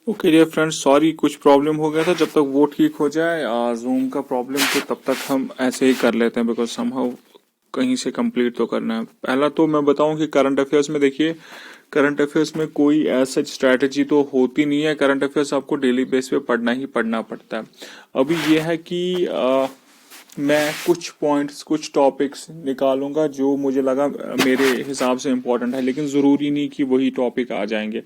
Okay dear friends, sorry कुछ problem हो गया था। जब तक वो ठीक हो जाए जूम का प्रॉब्लम, तो तब तक हम ऐसे ही कर लेते हैं, बिकॉज समहाउ कहीं से कंप्लीट तो करना है। पहला तो मैं बताऊं कि करंट अफेयर्स में देखिए, करंट अफेयर्स में कोई ऐसा स्ट्रैटेजी तो होती नहीं है। करंट अफेयर्स आपको डेली बेस पे पढ़ना ही पढ़ना पड़ता है। अभी ये है कि मैं कुछ पॉइंट्स, कुछ टॉपिक्स निकालूंगा जो मुझे लगा मेरे हिसाब से इम्पोर्टेंट है, लेकिन ज़रूरी नहीं कि वही टॉपिक आ जाएंगे।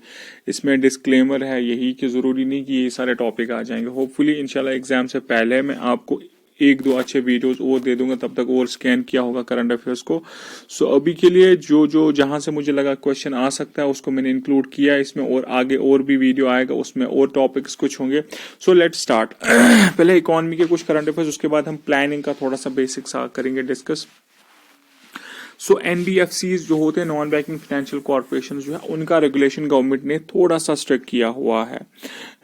इसमें डिस्क्लेमर है यही कि ज़रूरी नहीं कि ये सारे टॉपिक आ जाएंगे। होपफुली इंशाल्लाह एग्जाम से पहले मैं आपको एक दो अच्छे वीडियोस और दे दूंगा, तब तक और स्कैन किया होगा करंट अफेयर्स को। सो अभी के लिए जो जो जहां से मुझे लगा क्वेश्चन आ सकता है उसको मैंने इंक्लूड किया इसमें, और आगे और भी वीडियो आएगा उसमें और टॉपिक्स कुछ होंगे। So let start. पहले इकोनॉमी के कुछ करंट अफेयर्स, उसके बाद हम प्लानिंग का थोड़ा सा बेसिक्स करेंगे डिस्कस। सो एनबीएफसीज जो होते हैं, नॉन बैंकिंग फाइनेंशियल कॉर्पोरेशन जो है, उनका रेगुलेशन गवर्नमेंट ने थोड़ा सा स्ट्रिक्ट किया हुआ है।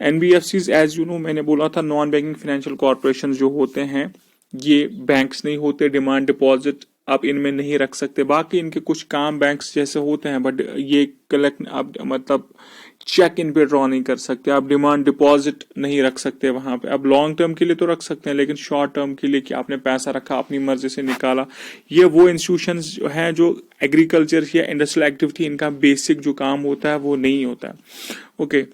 एनबीएफसीज एज यू नो, मैंने बोला था नॉन बैंकिंग फाइनेंशियल कॉर्पोरेशन जो होते हैं ये बैंक्स नहीं होते। डिमांड डिपॉजिट आप इनमें नहीं रख सकते। बाकी इनके कुछ काम बैंक्स जैसे होते हैं, बट ये कलेक्ट आप मतलब चेक इन पे ड्रॉ नहीं कर सकते। आप डिमांड डिपॉजिट नहीं रख सकते वहां पे। आप लॉन्ग टर्म के लिए तो रख सकते हैं, लेकिन शॉर्ट टर्म के लिए कि आपने पैसा रखा अपनी मर्जी से निकाला, ये वो इंस्टीट्यूशंस हैं जो एग्रीकल्चर या इंडस्ट्रियल एक्टिविटी, इनका बेसिक जो काम होता है वो नहीं होता है। ओके।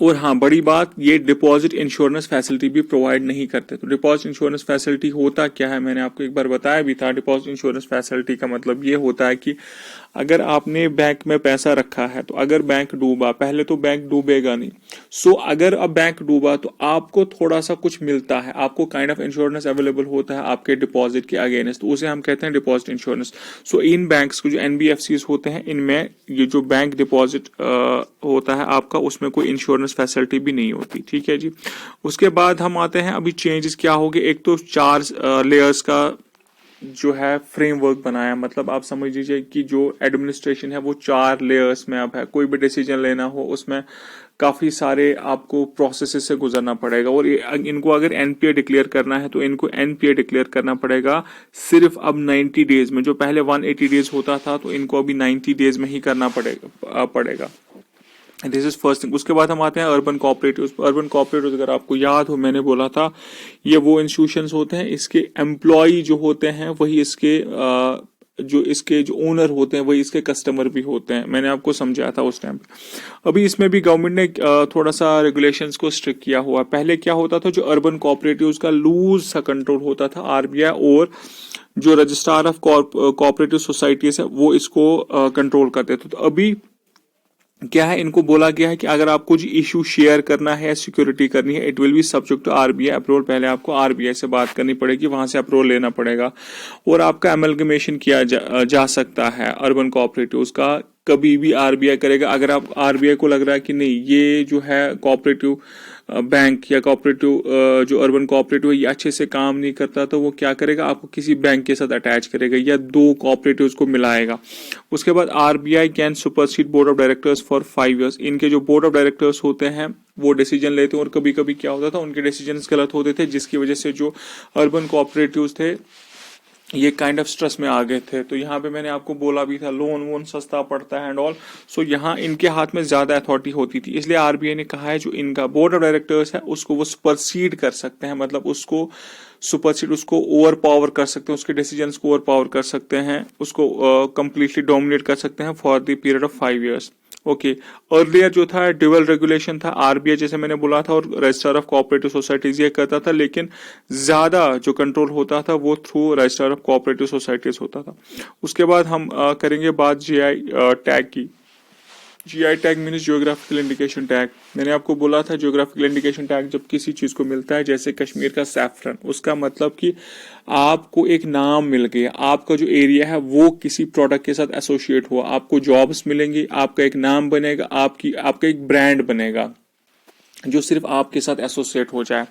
और हाँ, बड़ी बात, ये डिपॉजिट इंश्योरेंस फैसिलिटी भी प्रोवाइड नहीं करते। तो डिपॉजिट इंश्योरेंस फैसिलिटी होता क्या है, मैंने आपको एक बार बताया भी था। डिपॉजिट इंश्योरेंस फैसिलिटी का मतलब ये होता है कि अगर आपने बैंक में पैसा रखा है, तो अगर बैंक डूबा, पहले तो बैंक डूबेगा नहीं। सो अगर अब बैंक डूबा तो आपको थोड़ा सा कुछ मिलता है, आपको काइंड ऑफ इंश्योरेंस अवेलेबल होता है आपके डिपॉजिट के अगेंस्ट, तो उसे हम कहते हैं डिपॉजिट इंश्योरेंस। सो इन बैंक्स को जो एनबीएफसीज होते हैं, इनमें ये जो बैंक डिपॉजिट होता है आपका, उसमें कोई इंश्योरेंस फैसिलिटी भी नहीं होती। ठीक है जी। उसके बाद हम आते हैं अभी चेंजेस क्या हो गए। एक तो 4 लेयर्स का जो है फ्रेमवर्क बनाया, मतलब आप समझ लीजिए कि जो एडमिनिस्ट्रेशन है वो 4 लेयर्स में अब है। कोई भी डिसीजन लेना हो उसमें काफी सारे आपको प्रोसेसेस से गुजरना पड़ेगा, और इनको अगर एनपीए डिक्लेयर करना है तो इनको एनपीए डिक्लेयर करना पड़ेगा सिर्फ अब 90 डेज में। जो पहले 180 डेज होता था, तो इनको अभी 90 डेज में ही करना पड़ेगा। This is first thing. उसके बाद हम आते हैं अर्बन कोऑपरेटिव। अर्बन कोऑपरेटिव अगर आपको याद हो, मैंने बोला था ये वो इंस्टीट्यूशंस होते हैं, इसके एम्प्लॉय जो होते हैं वही इसके जो ओनर होते हैं वही इसके कस्टमर भी होते हैं। मैंने आपको समझाया था उस टाइम। अभी इसमें भी गवर्नमेंट ने थोड़ा सा रेगुलेशंस को स्ट्रिक्ट किया हुआ। पहले क्या होता था, जो अर्बन कोऑपरेटिव्स का लूज सा कंट्रोल होता था आरबीआई और जो रजिस्ट्रार ऑफ कोऑपरेटिव सोसाइटीज है वो इसको कंट्रोल करते थे। तो अभी क्या है, इनको बोला गया है कि अगर आपको जो इशू शेयर करना है, सिक्योरिटी करनी है, it will be subject to RBI approval. पहले आपको आरबीआई से बात करनी पड़ेगी, वहां से अप्रूवल लेना पड़ेगा, और आपका एमलगमेशन किया जा सकता है अर्बन कोऑपरेटिव्स का। कभी भी आरबीआई करेगा। अगर आप आरबीआई को लग रहा है कि नहीं ये जो है कोऑपरेटिव बैंक या कोऑपरेटिव जो अर्बन कोऑपरेटिव है ये अच्छे से काम नहीं करता, तो वो क्या करेगा, आपको किसी बैंक के साथ अटैच करेगा या 2 कोऑपरेटिव्स को मिलाएगा। उसके बाद RBI can supersede board of directors for 5 years। इनके जो बोर्ड ऑफ डायरेक्टर्स होते हैं वो डिसीजन लेते हैं, और कभी कभी क्या होता था, उनके डिसीजंस गलत होते थे, जिसकी वजह से जो अर्बन कोऑपरेटिव्स थे ये काइंड ऑफ स्ट्रेस में आ गए थे। तो यहाँ पे मैंने आपको बोला भी था लोन वोन सस्ता पड़ता है एंड ऑल। सो यहाँ इनके हाथ में ज्यादा अथॉरिटी होती थी, इसलिए आरबीआई ने कहा है जो इनका बोर्ड ऑफ डायरेक्टर्स है उसको वो सुपरसीड कर सकते हैं, मतलब उसको सुपरसीड, उसको ओवर पावर कर सकते हैं, उसके डिसीजंस को ओवर पावर कर सकते हैं, उसको कंप्लीटली डोमिनेट कर सकते हैं for the period of 5 years। Okay. Earlier जो था ड्यूअल रेगुलेशन था, आरबीआई जैसे मैंने बोला था और रजिस्ट्रार ऑफ कोऑपरेटिव सोसाइटीज ये करता था, लेकिन ज्यादा जो कंट्रोल होता था वो through registrar of cooperative societies होता था। उसके बाद हम करेंगे बात जीआई टैग की। GI tag means geographical indication tag. मैंने आपको बोला था जियोग्राफिकल इंडिकेशन टैग जब किसी चीज को मिलता है, जैसे कश्मीर का सैफरन, उसका मतलब कि आपको एक नाम मिल गया, आपका जो एरिया है वो किसी प्रोडक्ट के साथ एसोसिएट हुआ, आपको जॉब्स मिलेंगी, आपका एक नाम बनेगा, आपका एक ब्रांड बनेगा जो सिर्फ आपके साथ एसोसिएट हो जाए।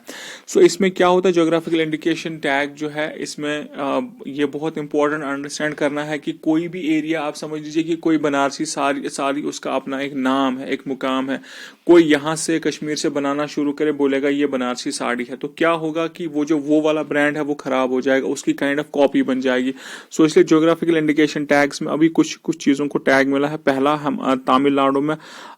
सो इसमें क्या होता है, ज्योग्राफिकल इंडिकेशन टैग जो है इसमें ये बहुत इंपॉर्टेंट अंडरस्टैंड करना है कि कोई भी एरिया, आप समझ लीजिए कि कोई बनारसी साड़ी उसका अपना एक नाम है, एक मुकाम है। कोई यहाँ से कश्मीर से बनाना शुरू करे, बोलेगा ये बनारसी साड़ी है, तो क्या होगा कि वो वाला ब्रांड है वो खराब हो जाएगा, उसकी काइंड ऑफ कॉपी बन जाएगी। सो इसलिए ज्योग्राफिकल इंडिकेशन टैग्स में अभी कुछ चीजों को टैग मिला है। पहला हम तमिलनाडु में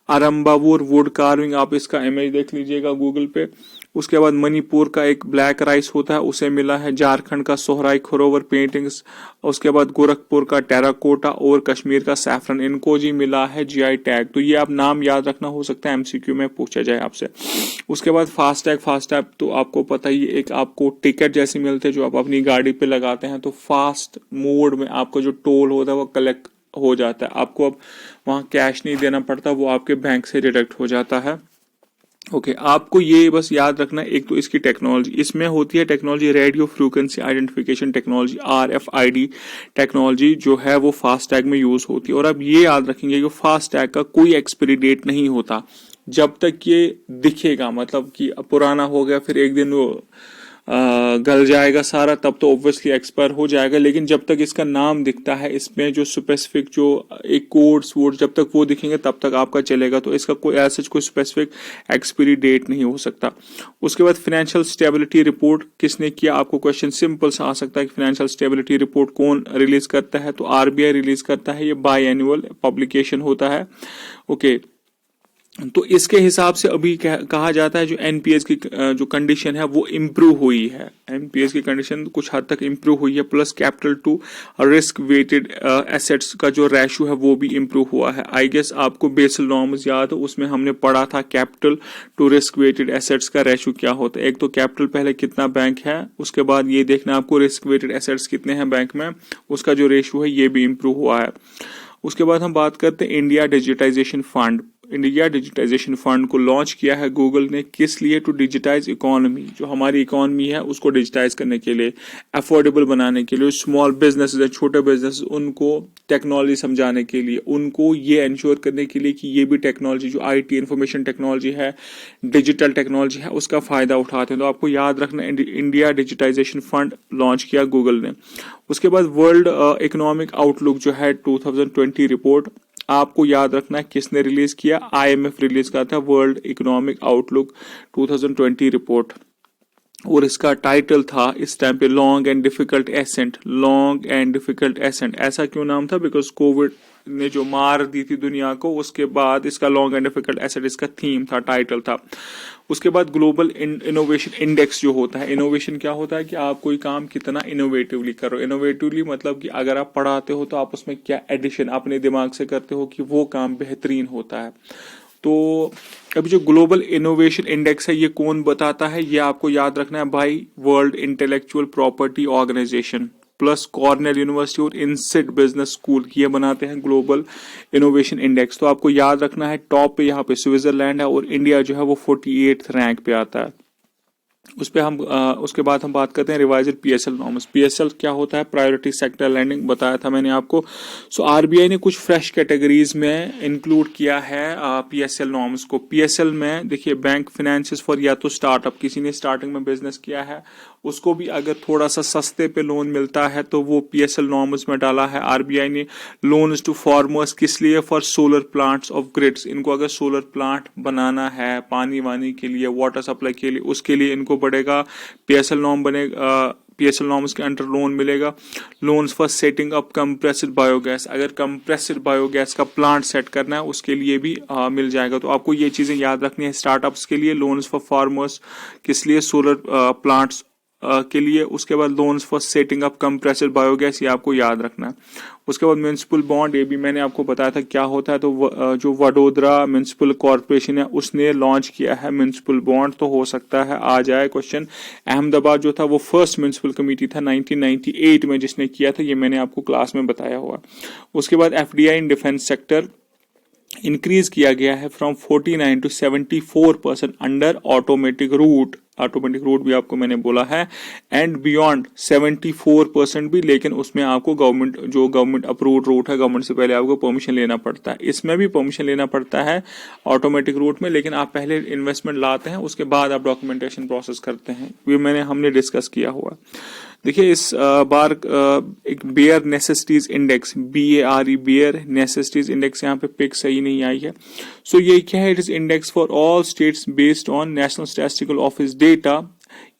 अरम्बावूर वुड कार्विंग, आप इसका इमेज देख लीजिएगा गूगल पे। उसके बाद मणिपुर का एक ब्लैक राइस होता है उसे मिला है, झारखंड का सोहराई खरोवर पेंटिंग्स, उसके बाद गोरखपुर का टेराकोटा और कश्मीर का सैफरन, इनको जी मिला है जीआई टैग। तो ये आप नाम याद रखना, हो सकता है एमसीक्यू में पूछा जाए आपसे। उसके बाद फास्टैग तो आपको पता ही, एक आपको टिकट जैसे मिलते हैं जो आप अपनी गाड़ी पे लगाते हैं, तो फास्ट मोड में आपका जो टोल होता है वो कलेक्ट हो जाता है, आपको अब वहाँ कैश नहीं देना पड़ता, वो आपके बैंक से डिडक्ट हो जाता है। ओके आपको ये बस याद रखना है, एक तो इसकी टेक्नोलॉजी, इसमें होती है technology radio frequency identification technology, RFID technology जो है वो फास्टैग में यूज होती है। और अब ये याद रखेंगे कि फास्टैग का कोई एक्सपायरी डेट नहीं होता, जब तक ये दिखेगा, मतलब कि पुराना हो गया फिर एक दिन वो गल जाएगा सारा, तब तो ऑब्वियसली एक्सपायर हो जाएगा, लेकिन जब तक इसका नाम दिखता है, इसमें जो स्पेसिफिक जो एक कोड्स वोड जब तक वो दिखेंगे तब तक आपका चलेगा, तो इसका कोई ऐसा कोई स्पेसिफिक एक्सपायरी डेट नहीं हो सकता। उसके बाद फाइनेंशियल स्टेबिलिटी रिपोर्ट किसने किया, आपको क्वेश्चन सिंपल सा आ सकता है कि फाइनेंशियल स्टेबिलिटी रिपोर्ट कौन रिलीज करता है, तो RBI रिलीज करता है, ये बाई एनुअल पब्लिकेशन होता है। ओके तो इसके हिसाब से अभी कहा जाता है जो एनपीएस की जो कंडीशन है वो इम्प्रूव हुई है, एनपीएस की कंडीशन कुछ हद तक इम्प्रूव हुई है, plus capital to risk weighted assets का जो रेशो है वो भी इम्प्रूव हुआ है। आई गेस आपको बेसल नॉर्म्स याद हो, उसमें हमने पढ़ा था capital to risk weighted assets का रेशो क्या होता है। एक तो कैपिटल पहले कितना बैंक है, उसके बाद ये देखना आपको रिस्क वेटेड एसेट्स कितने हैं बैंक में, उसका जो रेशो है ये भी इम्प्रूव हुआ है। उसके बाद हम बात करते हैं India digitization fund. India digitization fund को लॉन्च किया है गूगल ने, किस लिए, टू डिजिटाइज इकोनॉमी, जो हमारी इकोनॉमी है उसको डिजिटाइज करने के लिए, अफोर्डेबल बनाने के लिए, स्मॉल बिजनेसेस है, छोटे बिजनेस, उनको टेक्नोलॉजी समझाने के लिए, उनको ये इंश्योर करने के लिए कि ये भी टेक्नोलॉजी जो IT इंफॉर्मेशन टेक्नोलॉजी है, डिजिटल टेक्नोलॉजी है, उसका फायदा उठाते हैं। तो आपको याद रखना इंडिया डिजिटाइजेशन फंड लॉन्च किया गूगल ने। उसके बाद वर्ल्ड इकोनॉमिक आउटलुक जो है 2020 रिपोर्ट, आपको याद रखना है किसने रिलीज किया, IMF रिलीज किया था वर्ल्ड इकोनॉमिक आउटलुक 2020 रिपोर्ट, और इसका टाइटल था इस टाइम पे long and difficult ascent. Long and difficult ascent ऐसा क्यों नाम था, बिकॉज कोविड ने जो मार दी थी दुनिया को, उसके बाद इसका लॉन्ग एंड डिफिकल्ट एसेट इसका थीम था, टाइटल था। उसके बाद ग्लोबल इनोवेशन इंडेक्स जो होता है, इनोवेशन क्या होता है कि आप कोई काम कितना इनोवेटिवली करो, इनोवेटिवली मतलब कि अगर आप पढ़ाते हो तो आप उसमें क्या एडिशन अपने दिमाग से करते हो कि वो काम बेहतरीन होता है। तो अभी जो ग्लोबल इनोवेशन इंडेक्स है ये कौन बताता है, ये आपको याद रखना है भाई, World Intellectual Property Organization plus Cornell University और इनसिट बिजनेस स्कूल ये बनाते हैं ग्लोबल इनोवेशन इंडेक्स। तो आपको याद रखना है टॉप पे यहाँ पे स्विट्जरलैंड है और इंडिया जो है वो 48th रैंक पे आता है। उस पे हम उसके बाद हम बात करते हैं रिवाइज्ड PSL नॉर्म्स। PSL क्या होता है, प्रायोरिटी सेक्टर लैंडिंग, बताया था मैंने आपको। सो RBI ने कुछ फ्रेश कैटेगरीज में इंक्लूड किया है PSL नॉर्म्स को। PSL में देखिए बैंक फाइनेंसेस फॉर, या तो स्टार्टअप, किसी ने स्टार्टिंग में बिजनेस किया है उसको भी अगर थोड़ा सा सस्ते पे लोन मिलता है तो वो PSL नॉर्म्स में डाला है RBI ने। लोन्स टू फार्मर्स किस लिए, for solar plants of grids, इनको अगर सोलर प्लांट बनाना है पानी वानी के लिए, वाटर सप्लाई के लिए, उसके लिए इनको बढ़ेगा PSL नॉर्म बनेगा, PSL नॉर्म्स के अंडर लोन मिलेगा। Loans for setting up compressed biogas, अगर कंप्रेस्ड बायोगैस का प्लांट सेट करना है उसके लिए भी मिल जाएगा। तो आपको ये चीजें याद रखनी है स्टार्टअप्स के लिए। लोन्स फॉर फार्मर्स किस लिए, सोलर प्लांट्स के लिए। उसके बाद loans for setting up compressed biogas, ये आपको याद रखना है। उसके बाद म्यूनिसिपल बॉन्ड, ये भी मैंने आपको बताया था क्या होता है। तो जो वडोदरा म्यूनिसिपल कॉर्पोरेशन है उसने लॉन्च किया है म्यूनिसिपल बॉन्ड, तो हो सकता है आ जाए क्वेश्चन। अहमदाबाद जो था वो फर्स्ट म्यूनिसिपल कमेटी था 1998 में जिसने किया था, ये मैंने आपको क्लास में बताया हुआ। उसके बाद FDI in defence sector increase किया गया है from 49 to 74% under automatic route. Automatic route भी आपको मैंने बोला है, एंड बियॉन्ड 74% भी, लेकिन उसमें आपको गवर्नमेंट अप्रूव्ड रूट है, गवर्नमेंट से पहले आपको परमिशन लेना पड़ता है। इसमें भी परमिशन लेना पड़ता है ऑटोमेटिक रूट में, लेकिन आप पहले इन्वेस्टमेंट लाते हैं उसके बाद आप डॉक्यूमेंटेशन प्रोसेस करते हैं, ये हमने डिस्कस किया हुआ। देखिए इस बार एक bear necessities index, BARE bear necessities index, यहाँ पे पिक सही नहीं आई है। सो ये क्या है, it is index for all states based on national statistical office data.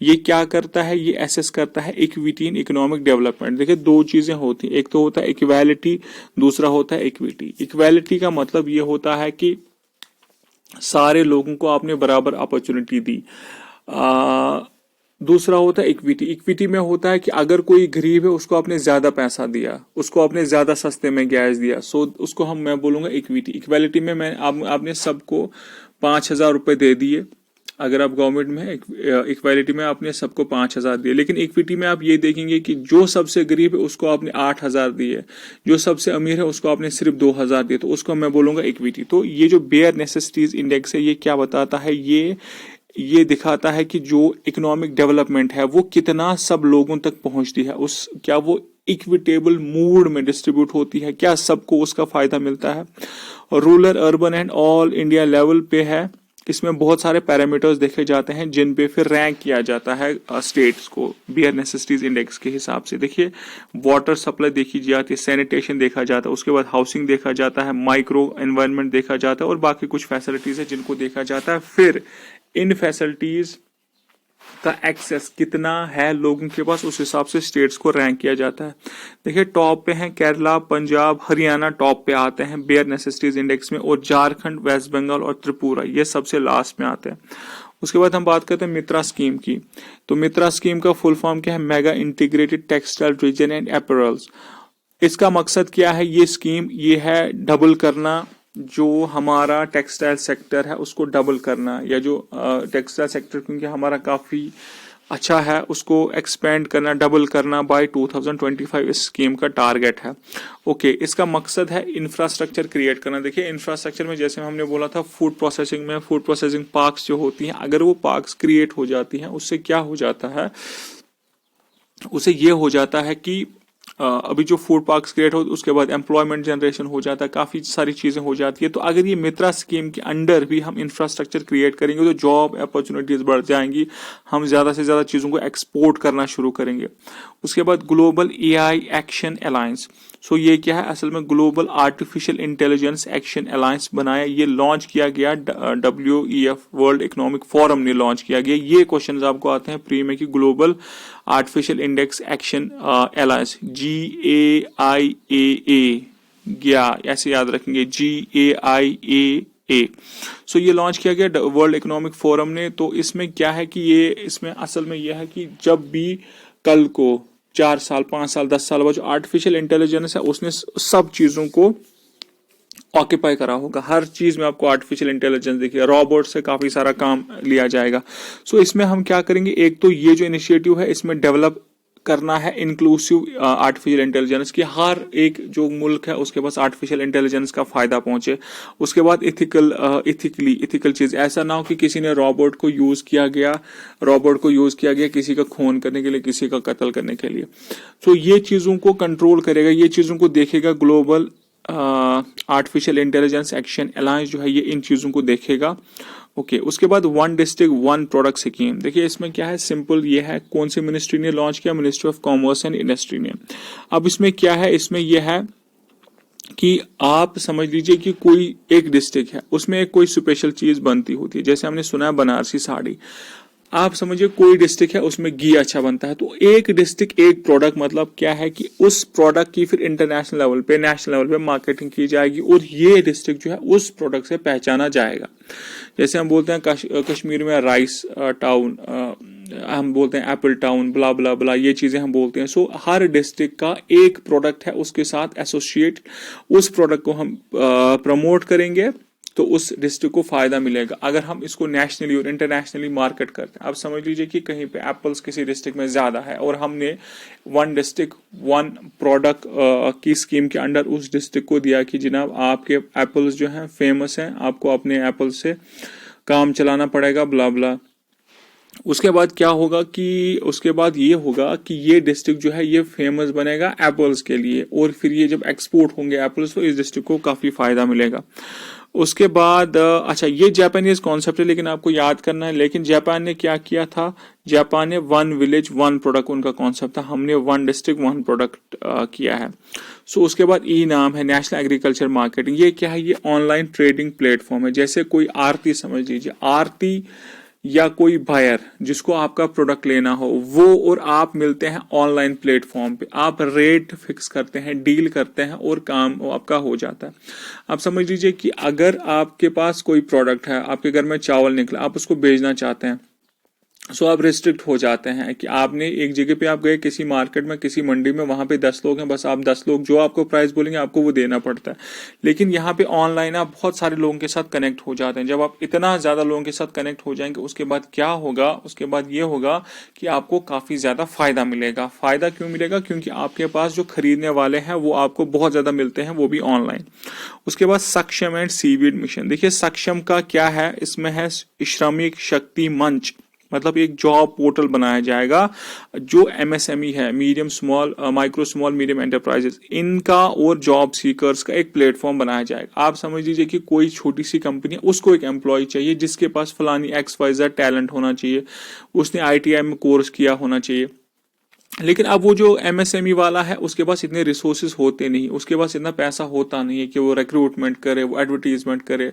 ये क्या करता है, ये एसेस करता है इक्विटी इन इकोनॉमिक डेवलपमेंट। देखिए दो चीजें होती हैं, एक तो होता है इक्वालिटी, दूसरा होता है इक्विटी। इक्वालिटी का मतलब ये होता है कि सारे लोगों को आपने बराबर अपॉर्चुनिटी दी। दूसरा होता है इक्विटी। इक्विटी में होता है कि अगर कोई गरीब है उसको आपने ज्यादा पैसा दिया, उसको आपने ज्यादा सस्ते में गैस दिया, सो उसको मैं बोलूंगा इक्विटी। इक्वालिटी में आपने सबको 5,000 रुपए दे दिए। अगर आप गवर्नमेंट में इक्वालिटी में आपने सबको 5,000 दिए, लेकिन इक्विटी में आप ये देखेंगे कि जो सबसे गरीब है उसको आपने 8,000 दिए, जो सबसे अमीर है उसको आपने सिर्फ 2,000 दिए, तो उसको मैं बोलूंगा इक्विटी। तो ये जो बेयर नेसेसिटीज इंडेक्स है ये क्या बताता है, ये दिखाता है कि जो इकोनॉमिक डेवलपमेंट है वो कितना सब लोगों तक पहुंचती है, उस क्या वो इक्विटेबल मूड में डिस्ट्रीब्यूट होती है, क्या सबको उसका फायदा मिलता है। और rural, urban and all India level पे है। इसमें बहुत सारे पैरामीटर्स देखे जाते हैं जिन पे फिर रैंक किया जाता है स्टेट्स को बेयर नेसेसिटीज इंडेक्स के हिसाब से। देखिए, वाटर सप्लाई देखी जाती है, सैनिटेशन देखा जाता है, उसके बाद हाउसिंग देखा जाता है, माइक्रो एनवायरनमेंट देखा जाता है और बाकी कुछ फैसिलिटीज है जिनको देखा जाता है। फिर इन फैसिलिटीज का एक्सेस कितना है लोगों के पास, उस हिसाब से स्टेट्स को रैंक किया जाता है। देखिए, टॉप पे हैं केरला, पंजाब, हरियाणा टॉप पे आते हैं बेयर नेसेसिटीज इंडेक्स में, और झारखंड, वेस्ट बंगाल और त्रिपुरा ये सबसे लास्ट में आते हैं। उसके बाद हम बात करते हैं मित्रा स्कीम की। तो मित्रा स्कीम का फुल फॉर्म क्या है, mega integrated textile reason and apparels. इसका मकसद क्या है, ये स्कीम ये है डबल करना, जो हमारा टेक्सटाइल सेक्टर है उसको डबल करना, या जो टेक्सटाइल सेक्टर क्योंकि हमारा काफी अच्छा है उसको एक्सपेंड करना, डबल करना बाय 2025 इस स्कीम का टारगेट है। ओके, इसका मकसद है इंफ्रास्ट्रक्चर क्रिएट करना। देखिए, इंफ्रास्ट्रक्चर में जैसे हमने बोला था फूड प्रोसेसिंग में, फूड प्रोसेसिंग पार्क्स जो होती हैं, अगर वो पार्क्स क्रिएट हो जाती हैं उससे क्या हो जाता है, उसे ये हो जाता है कि अभी जो फूड पार्क्स क्रिएट हो उसके बाद एम्प्लॉयमेंट जनरेशन हो जाता है, काफी सारी चीजें हो जाती है। तो अगर ये मित्रा स्कीम के अंडर भी हम इंफ्रास्ट्रक्चर क्रिएट करेंगे तो जॉब अपॉर्चुनिटीज बढ़ जाएंगी, हम ज्यादा से ज्यादा चीजों को एक्सपोर्ट करना शुरू करेंगे। उसके बाद ग्लोबल एआई एक्शन अलायंस। सो ये क्या है, असल में global artificial intelligence action alliance बनाया, ये लॉन्च किया गया WEF वर्ल्ड इकोनॉमिक फोरम ने लॉन्च किया गया। ये क्वेश्चंस आपको आते हैं प्री में कि global artificial index action alliance GAIAA, गया ऐसे याद रखेंगे, GAIAA। सो ये लॉन्च किया गया वर्ल्ड इकोनॉमिक फोरम ने। तो इसमें क्या है कि ये इसमें असल में यह है कि जब भी कल को 4 साल 5 साल 10 साल बाद जो आर्टिफिशियल इंटेलिजेंस है उसने सब चीजों को ऑक्यूपाई करा होगा, हर चीज में आपको आर्टिफिशियल इंटेलिजेंस देखिए, रोबोट से काफी सारा काम लिया जाएगा। सो इसमें हम क्या करेंगे, एक तो ये जो इनिशिएटिव है इसमें डेवलप करना है इंक्लूसिव आर्टिफिशियल इंटेलिजेंस की, हर एक जो मुल्क है उसके पास आर्टिफिशियल इंटेलिजेंस का फायदा पहुंचे। उसके बाद इथिकल चीज, ऐसा ना हो कि किसी ने रोबोट को यूज किया गया किसी का खून करने के लिए, किसी का कत्ल करने के लिए। सो ये चीजों को कंट्रोल करेगा, ये चीजों को देखेगा global artificial intelligence action alliance जो है, ये इन चीजों को देखेगा। ओके, उसके बाद one district one product scheme. देखिए, इसमें क्या है, सिंपल ये है, कौन सी मिनिस्ट्री ने लॉन्च किया, ministry of commerce and industry ने। अब इसमें क्या है, इसमें यह है कि आप समझ लीजिए कि कोई एक डिस्ट्रिक्ट है उसमें एक कोई स्पेशल चीज बनती होती है, जैसे हमने सुना है बनारसी साड़ी। आप समझिए कोई डिस्ट्रिक्ट है उसमें घी अच्छा बनता है, तो एक डिस्ट्रिक्ट एक प्रोडक्ट, मतलब क्या है कि उस प्रोडक्ट की फिर इंटरनेशनल लेवल पे, नेशनल लेवल पे मार्केटिंग की जाएगी और ये डिस्ट्रिक्ट जो है उस प्रोडक्ट से पहचाना जाएगा। जैसे हम बोलते हैं कश्मीर में राइस टाउन, हम बोलते हैं एप्पल टाउन, ब्ला ब्ला ब्ला, ये चीजें हम बोलते हैं। सो हर डिस्ट्रिक्ट का एक प्रोडक्ट है, उसके साथ एसोसिएट, उस प्रोडक्ट को हम प्रमोट करेंगे तो उस डिस्ट्रिक्ट को फायदा मिलेगा। अगर हम इसको नेशनली और इंटरनेशनली मार्केट करते हैं, आप समझ लीजिए कि कहीं पे एप्पल्स किसी डिस्ट्रिक्ट में ज्यादा है और हमने वन डिस्ट्रिक्ट वन प्रोडक्ट की स्कीम के अंडर उस डिस्ट्रिक्ट को दिया कि जनाब आपके एप्पल्स जो हैं फेमस हैं, आपको अपने एप्पल से काम चलाना पड़ेगा, ब्ला ब्ला। उसके बाद क्या होगा कि उसके बाद ये होगा कि ये डिस्ट्रिक्ट जो है ये फेमस बनेगा एप्पल्स के लिए, और फिर ये जब एक्सपोर्ट होंगे एप्पल्स तो इस डिस्ट्रिक्ट को काफी फायदा मिलेगा। उसके बाद अच्छा, ये जापानीज कॉन्सेप्ट है लेकिन आपको याद करना है। लेकिन जापान ने क्या किया था, जापान ने वन विलेज वन प्रोडक्ट उनका कॉन्सेप्ट था, हमने वन डिस्ट्रिक्ट वन प्रोडक्ट किया है। सो उसके बाद नाम है नेशनल एग्रीकल्चर मार्केटिंग। ये क्या है, ये ऑनलाइन ट्रेडिंग प्लेटफॉर्म है। जैसे कोई आरती समझ लीजिए, आरती या कोई बायर जिसको आपका प्रोडक्ट लेना हो, वो और आप मिलते हैं ऑनलाइन प्लेटफॉर्म पे, आप रेट फिक्स करते हैं, डील करते हैं और काम आपका हो जाता है। आप समझ लीजिए कि अगर आपके पास कोई प्रोडक्ट है, आपके घर में चावल निकला, आप उसको बेचना चाहते हैं, सो आप रिस्ट्रिक्ट हो जाते हैं कि आपने एक जगह पे आप गए किसी मार्केट में, किसी मंडी में, वहां पे 10 लोग हैं, बस आप 10 लोग जो आपको प्राइस बोलेंगे आपको वो देना पड़ता है। लेकिन यहाँ पे ऑनलाइन आप बहुत सारे लोगों के साथ कनेक्ट हो जाते हैं। जब आप इतना ज्यादा लोगों के साथ कनेक्ट हो जाएंगे, उसके बाद क्या होगा, उसके बाद ये होगा कि आपको काफी ज्यादा फायदा मिलेगा। फायदा क्यों मिलेगा? क्योंकि आपके पास जो खरीदने वाले हैं वो आपको बहुत ज्यादा मिलते हैं, वो भी ऑनलाइन। उसके बाद सक्षम एंड सीवीड मिशन। देखिए सक्षम का क्या है, इसमें है श्रमिक शक्ति मंच, मतलब एक जॉब पोर्टल बनाया जाएगा जो एमएसएमई है, medium small micro small medium enterprises, इनका और जॉब सीकर्स का एक प्लेटफॉर्म बनाया जाएगा। आप समझ लीजिए कि कोई छोटी सी कंपनी है, उसको एक एम्प्लॉय चाहिए जिसके पास फलानी XYZ टैलेंट होना चाहिए, उसने ITI में कोर्स किया होना चाहिए। लेकिन अब वो जो एमएसएमई वाला है उसके पास इतने रिसोर्सेज होते नहीं, उसके पास इतना पैसा होता नहीं है कि वो रिक्रूटमेंट करे, वो एडवर्टीजमेंट करे।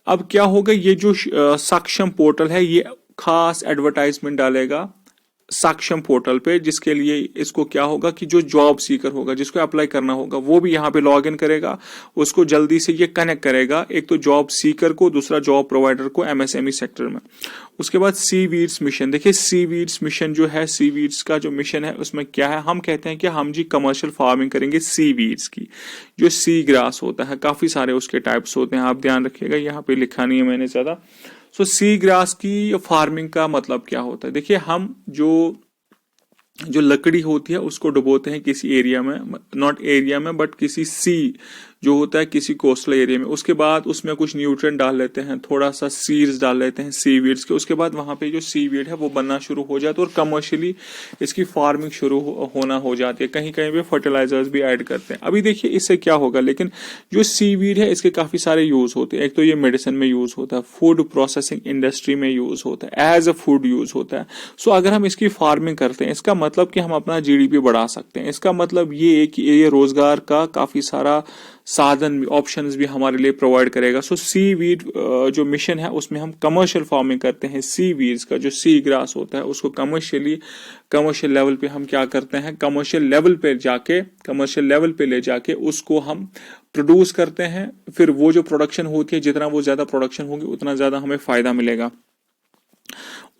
अब क्या होगा, ये जो सक्षम पोर्टल है ये खास एडवर्टाइजमेंट डालेगा सक्षम पोर्टल पे, जिसके लिए इसको क्या होगा कि जो जॉब सीकर होगा, जिसको अप्लाई करना होगा, वो भी यहाँ पे लॉग इन करेगा, उसको जल्दी से ये कनेक्ट करेगा, एक तो जॉब सीकर को, दूसरा जॉब प्रोवाइडर को एमएसएमई सेक्टर में। उसके बाद सीवीड्स मिशन। देखिए सीवीड्स मिशन जो है, सीवीड्स का जो मिशन है उसमें क्या है, हम कहते हैं कि हम जी कमर्शियल फार्मिंग करेंगे सीवीड्स की। जो सी ग्रास होता है, काफी सारे उसके टाइप्स होते हैं, आप ध्यान रखिएगा, यहाँ पे लिखा नहीं है मैंने ज्यादा। सो सी ग्रास की फार्मिंग का मतलब क्या होता है? देखिए हम जो लकड़ी होती है उसको डुबोते हैं किसी एरिया में, नॉट एरिया में बट किसी सी जो होता है किसी कोस्टल एरिया में, उसके बाद उसमें कुछ न्यूट्रिएंट डाल लेते हैं, थोड़ा सा सीड्स डाल लेते हैं सीवीड्स के, उसके बाद वहां पे जो सीवीड है वो बनना शुरू हो जाता है और कमर्शियली इसकी फार्मिंग शुरू होना हो जाती है। कहीं कहीं पे फर्टिलाइजर्स भी ऐड करते हैं। अभी देखिए इससे क्या होगा, लेकिन जो सीवीड है इसके काफी सारे यूज होते हैं। एक तो ये मेडिसिन में यूज होता है, फूड प्रोसेसिंग इंडस्ट्री में यूज होता है, एज अ फूड यूज होता है। सो अगर हम इसकी फार्मिंग करते हैं, इसका मतलब कि हम अपना GDP बढ़ा सकते हैं। इसका मतलब ये कि ये रोजगार का काफी सारा साधन भी, ऑप्शंस भी हमारे लिए प्रोवाइड करेगा। सो सी वीड जो मिशन है उसमें हम कमर्शियल फार्मिंग करते हैं। सी वीड्स का जो सी ग्रास होता है उसको कमर्शियल लेवल पे हम क्या करते हैं, कमर्शियल लेवल पे ले जाके उसको हम प्रोड्यूस करते हैं। फिर वो जो प्रोडक्शन होती है, जितना वो ज्यादा प्रोडक्शन होगी उतना ज्यादा हमें फायदा मिलेगा।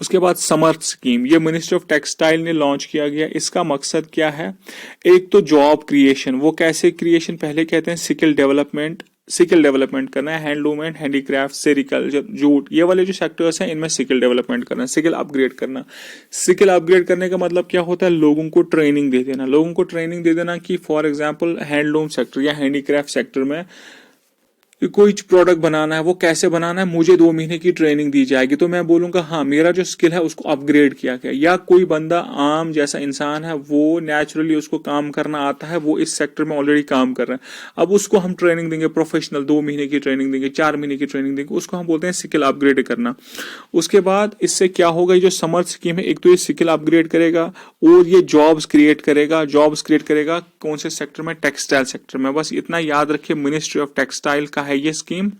उसके बाद समर्थ स्कीम, ये मिनिस्ट्री ऑफ टेक्सटाइल ने लॉन्च किया गया। इसका मकसद क्या है? एक तो जॉब क्रिएशन। वो कैसे क्रिएशन? पहले कहते हैं स्किल डेवलपमेंट करना है, handloom and handicraft, sericulture, jute, ये वाले जो सेक्टर्स हैं इनमें स्किल डेवलपमेंट करना, स्किल अपग्रेड करना। स्किल अपग्रेड करने का मतलब क्या होता है? लोगों को ट्रेनिंग दे देना कि फॉर एग्जांपल हैंडलूम सेक्टर या हैंडीक्राफ्ट सेक्टर में कोई प्रोडक्ट बनाना है, वो कैसे बनाना है, मुझे 2 महीने की ट्रेनिंग दी जाएगी, तो मैं बोलूंगा हाँ मेरा जो स्किल है उसको अपग्रेड किया गया। या कोई बंदा आम जैसा इंसान है, वो नेचुरली उसको काम करना आता है, वो इस सेक्टर में ऑलरेडी काम कर रहा है, अब उसको हम ट्रेनिंग देंगे, प्रोफेशनल 2 महीने की ट्रेनिंग देंगे, 4 महीने की ट्रेनिंग देंगे, उसको हम बोलते हैं स्किल अपग्रेड करना। उसके बाद इससे क्या होगा, ये जो समर्थ स्कीम है, एक तो ये स्किल अपग्रेड करेगा और ये जॉब्स क्रिएट करेगा। कौन से सेक्टर में? टेक्सटाइल सेक्टर में। बस इतना याद रखिए, मिनिस्ट्री ऑफ टेक्सटाइल का है ये स्कीम।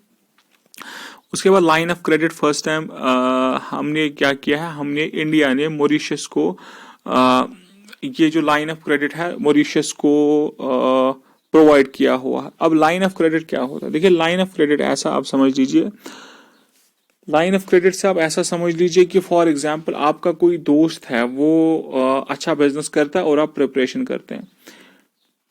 उसके बाद line of credit, first time हमने क्या किया है, हमने इंडिया ने मॉरिशस को ये जो लाइन ऑफ क्रेडिट है मॉरिशस को प्रोवाइड किया हुआ है। अब लाइन ऑफ क्रेडिट क्या होता है? देखिए लाइन ऑफ क्रेडिट ऐसा आप समझ लीजिए, लाइन ऑफ क्रेडिट से आप ऐसा समझ लीजिए कि फॉर एग्जाम्पल आपका कोई दोस्त है, वो अच्छा बिजनेस करता है और आप प्रिपरेशन करते हैं।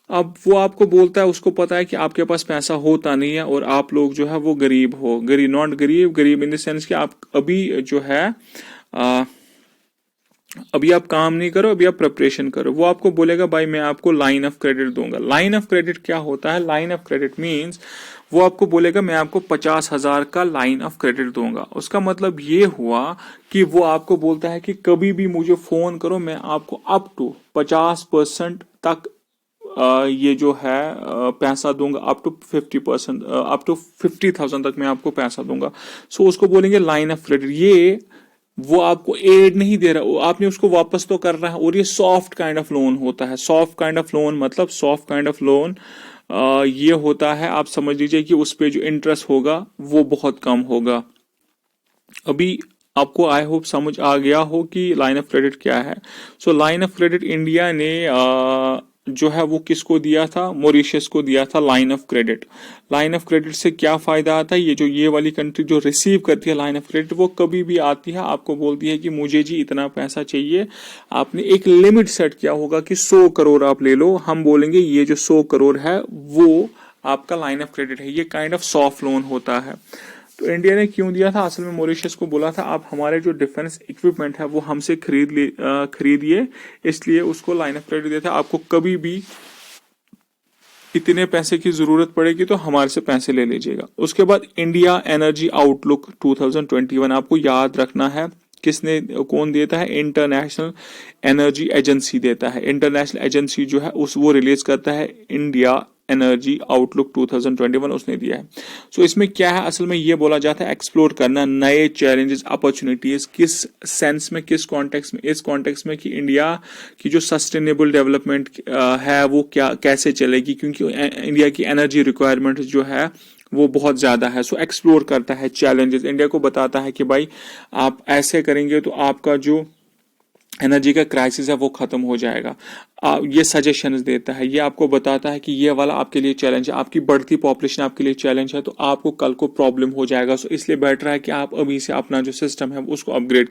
अब वो आपको बोलता है, उसको पता है कि आपके पास पैसा होता नहीं है और आप लोग जो है वो गरीब हो, गरीब इन द सेंस कि आप अभी जो है अभी आप काम नहीं करो, अभी आप प्रिपरेशन करो। वो आपको बोलेगा भाई मैं आपको लाइन ऑफ क्रेडिट दूंगा। लाइन ऑफ क्रेडिट क्या होता है? लाइन ऑफ क्रेडिट मींस वो आपको बोलेगा मैं आपको 50,000 का लाइन ऑफ क्रेडिट दूंगा। उसका मतलब ये हुआ कि वो आपको बोलता है कि कभी भी मुझे फोन करो, मैं आपको अप टू 50% तक ये जो है पैसा दूंगा, अप टू 50%, अप टू 50,000 तक मैं आपको पैसा दूंगा। सो उसको बोलेंगे लाइन ऑफ क्रेडिट। ये वो आपको एड नहीं दे रहा, आपने उसको वापस तो कर रहा है, और ये सॉफ्ट काइंड ऑफ लोन होता है। सॉफ्ट काइंड ऑफ लोन मतलब सॉफ्ट काइंड ऑफ लोन ये होता है, आप समझ लीजिए कि उस पे जो इंटरेस्ट होगा वो बहुत कम होगा। अभी आपको आई होप समझ आ गया हो कि लाइन ऑफ क्रेडिट क्या है। So line of credit India ने जो है वो किसको दिया था, मॉरिशस को दिया था line of credit. Line of credit से क्या फायदा आता है, ये जो ये वाली कंट्री जो रिसीव करती है लाइन ऑफ क्रेडिट, वो कभी भी आती है आपको बोलती है कि मुझे जी इतना पैसा चाहिए, आपने एक लिमिट सेट किया होगा कि 100 करोड़ आप ले लो, हम बोलेंगे ये जो 100 करोड़ है वो आपका लाइन ऑफ क्रेडिट है। ये काइंड ऑफ सॉफ्ट लोन होता है। तो इंडिया ने क्यों दिया था, असल में मॉरिशस को बोला था आप हमारे जो डिफेंस इक्विपमेंट है वो हमसे खरीदिए, इसलिए उसको लाइन ऑफ क्रेडिट दिया था। आपको कभी भी इतने पैसे की जरूरत पड़ेगी तो हमारे से पैसे ले लीजिएगा। उसके बाद इंडिया एनर्जी आउटलुक 2021 आपको याद रखना है, किसने कौन देता है, इंटरनेशनल एनर्जी एजेंसी देता है। इंटरनेशनल एजेंसी जो है उस वो रिलीज करता है इंडिया एनर्जी आउटलुक 2021 उसने दिया है। सो इसमें क्या है, असल में ये बोला जाता है एक्सप्लोर करना नए चैलेंजेस अपॉर्चुनिटीज, किस सेंस में, किस कॉन्टेक्स्ट में, इस कॉन्टेक्स्ट में कि इंडिया की जो सस्टेनेबल डेवलपमेंट है वो क्या कैसे चलेगी, क्योंकि इंडिया की एनर्जी रिक्वायरमेंट जो है वो बहुत ज्यादा है। सो एक्सप्लोर करता है चैलेंजेस, इंडिया को बताता है कि भाई आप ऐसे करेंगे तो आपका जो एनर्जी का क्राइसिस है वो खत्म हो जाएगा। ये सजेशंस देता है, ये आपको बताता है कि ये वाला आपके लिए चैलेंज है, आपकी बढ़ती पॉपुलेशन आपके लिए चैलेंज है, तो आपको कल को प्रॉब्लम हो जाएगा। सो इसलिए बेटर है कि आप अभी से अपना जो सिस्टम है उसको अपग्रेड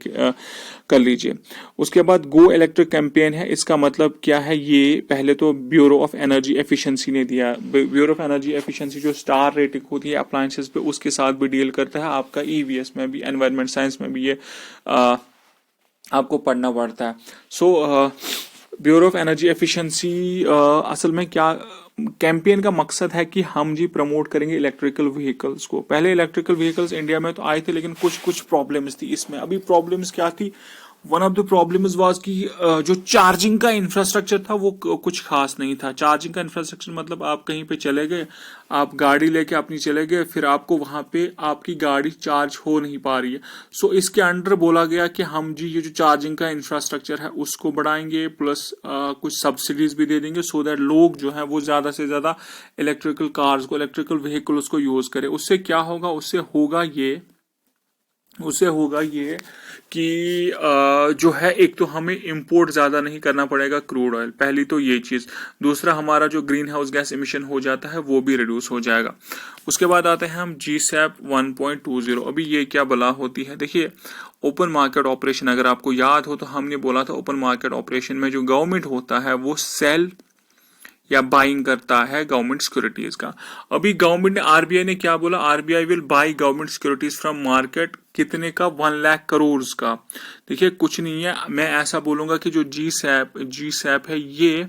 कर लीजिए। उसके बाद गो इलेक्ट्रिक कैंपेन है, इसका मतलब क्या है, ये पहले तो ब्यूरो ऑफ एनर्जी एफिशिएंसी ने दिया। ब्यूरो ऑफ एनर्जी एफिशिएंसी जो स्टार रेटिंग होती है अप्लायंसेस पे उसके साथ भी डील करता है, आपका ईवीएस में भी, एनवायरमेंट साइंस में भी ये आपको पढ़ना पड़ता है। सो ब्यूरो ऑफ एनर्जी एफिशिएंसी असल में क्या कैंपेन का मकसद है कि हम जी प्रमोट करेंगे इलेक्ट्रिकल व्हीकल्स को। पहले इलेक्ट्रिकल व्हीकल्स इंडिया में तो आए थे लेकिन कुछ कुछ प्रॉब्लम्स थी इसमें। अभी प्रॉब्लम्स क्या थी, one of the problems was कि जो चार्जिंग का इंफ्रास्ट्रक्चर था वो कुछ खास नहीं था। चार्जिंग का इंफ्रास्ट्रक्चर मतलब आप कहीं पे चले गए, आप गाड़ी लेके अपनी चले गए, फिर आपको वहां पे आपकी गाड़ी चार्ज हो नहीं पा रही है। सो इसके अंडर बोला गया कि हम जी ये जो चार्जिंग का इंफ्रास्ट्रक्चर है उसको बढ़ाएंगे, प्लस कुछ सब्सिडीज भी दे देंगे, सो दैट लोग जो है वो ज्यादा से ज्यादा इलेक्ट्रिकल कार्स को, इलेक्ट्रिकल व्हीकल्स को यूज करें। उससे क्या होगा, उससे होगा ये कि जो है एक तो हमें इंपोर्ट ज्यादा नहीं करना पड़ेगा क्रूड ऑयल, पहली तो ये चीज। दूसरा हमारा जो ग्रीन हाउस गैस इमिशन हो जाता है वो भी रिड्यूस हो जाएगा। उसके बाद आते हैं हम GSAP 1.20। अभी ये क्या बला होती है, देखिए ओपन मार्केट ऑपरेशन, अगर आपको याद हो तो हमने बोला था ओपन मार्केट ऑपरेशन में जो गवर्नमेंट होता है वो सेल या बाइंग करता है गवर्नमेंट सिक्योरिटीज का। अभी गवर्नमेंट ने, आरबीआई ने क्या बोला, RBI will by government securities from market, कितने का, 1 लाख करोड़ का। देखिए कुछ नहीं है, मैं ऐसा बोलूंगा कि जो GSAP है ये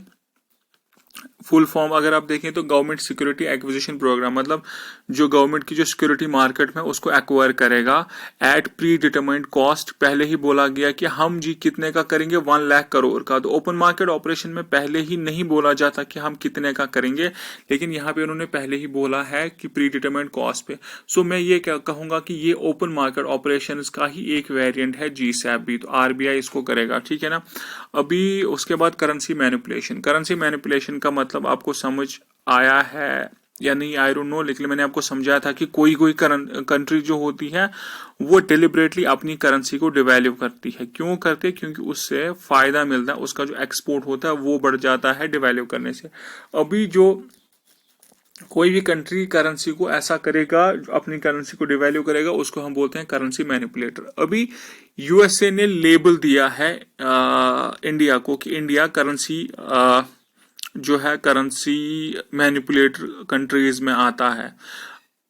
फुल फॉर्म अगर आप देखें तो गवर्नमेंट सिक्योरिटी एक्विजिशन प्रोग्राम, मतलब जो गवर्नमेंट की जो सिक्योरिटी मार्केट में उसको एक्वायर करेगा एट प्री डिटरमाइंड कॉस्ट। पहले ही बोला गया कि हम जी कितने का करेंगे, 1 लाख करोड़ का। तो ओपन मार्केट ऑपरेशन में पहले ही नहीं बोला जाता कि हम कितने का करेंगे, लेकिन यहाँ पे उन्होंने पहले ही बोला है कि प्री डिटरमाइंड कॉस्ट पे। सो मैं ये कहूंगा कि ये ओपन मार्केट ऑपरेशन का ही एक वेरिएंट है GSAP भी, तो आरबीआई इसको करेगा, ठीक है ना। अभी उसके बाद करेंसी मैनिपुलेशन का मतलब आपको समझ आया है या नहीं, आई डोंट नो, लेकिन मैंने आपको समझाया था कि कोई कंट्री जो होती है वो डिलिबरेटली अपनी करेंसी को डिवैल्यू करती है। क्यों करती है, क्योंकि उससे फायदा मिलता है, उसका जो एक्सपोर्ट होता है वो बढ़ जाता है डिवैल्यू करने से। अभी जो कोई भी कंट्री करेंसी को ऐसा करेगा, अपनी करेंसी को डिवैल्यू करेगा, उसको हम बोलते हैं करेंसी मैनिपुलेटर। अभी यूएसए ने लेबल दिया है इंडिया को कि इंडिया करेंसी जो है करेंसी मैनिपुलेटर कंट्रीज में आता है।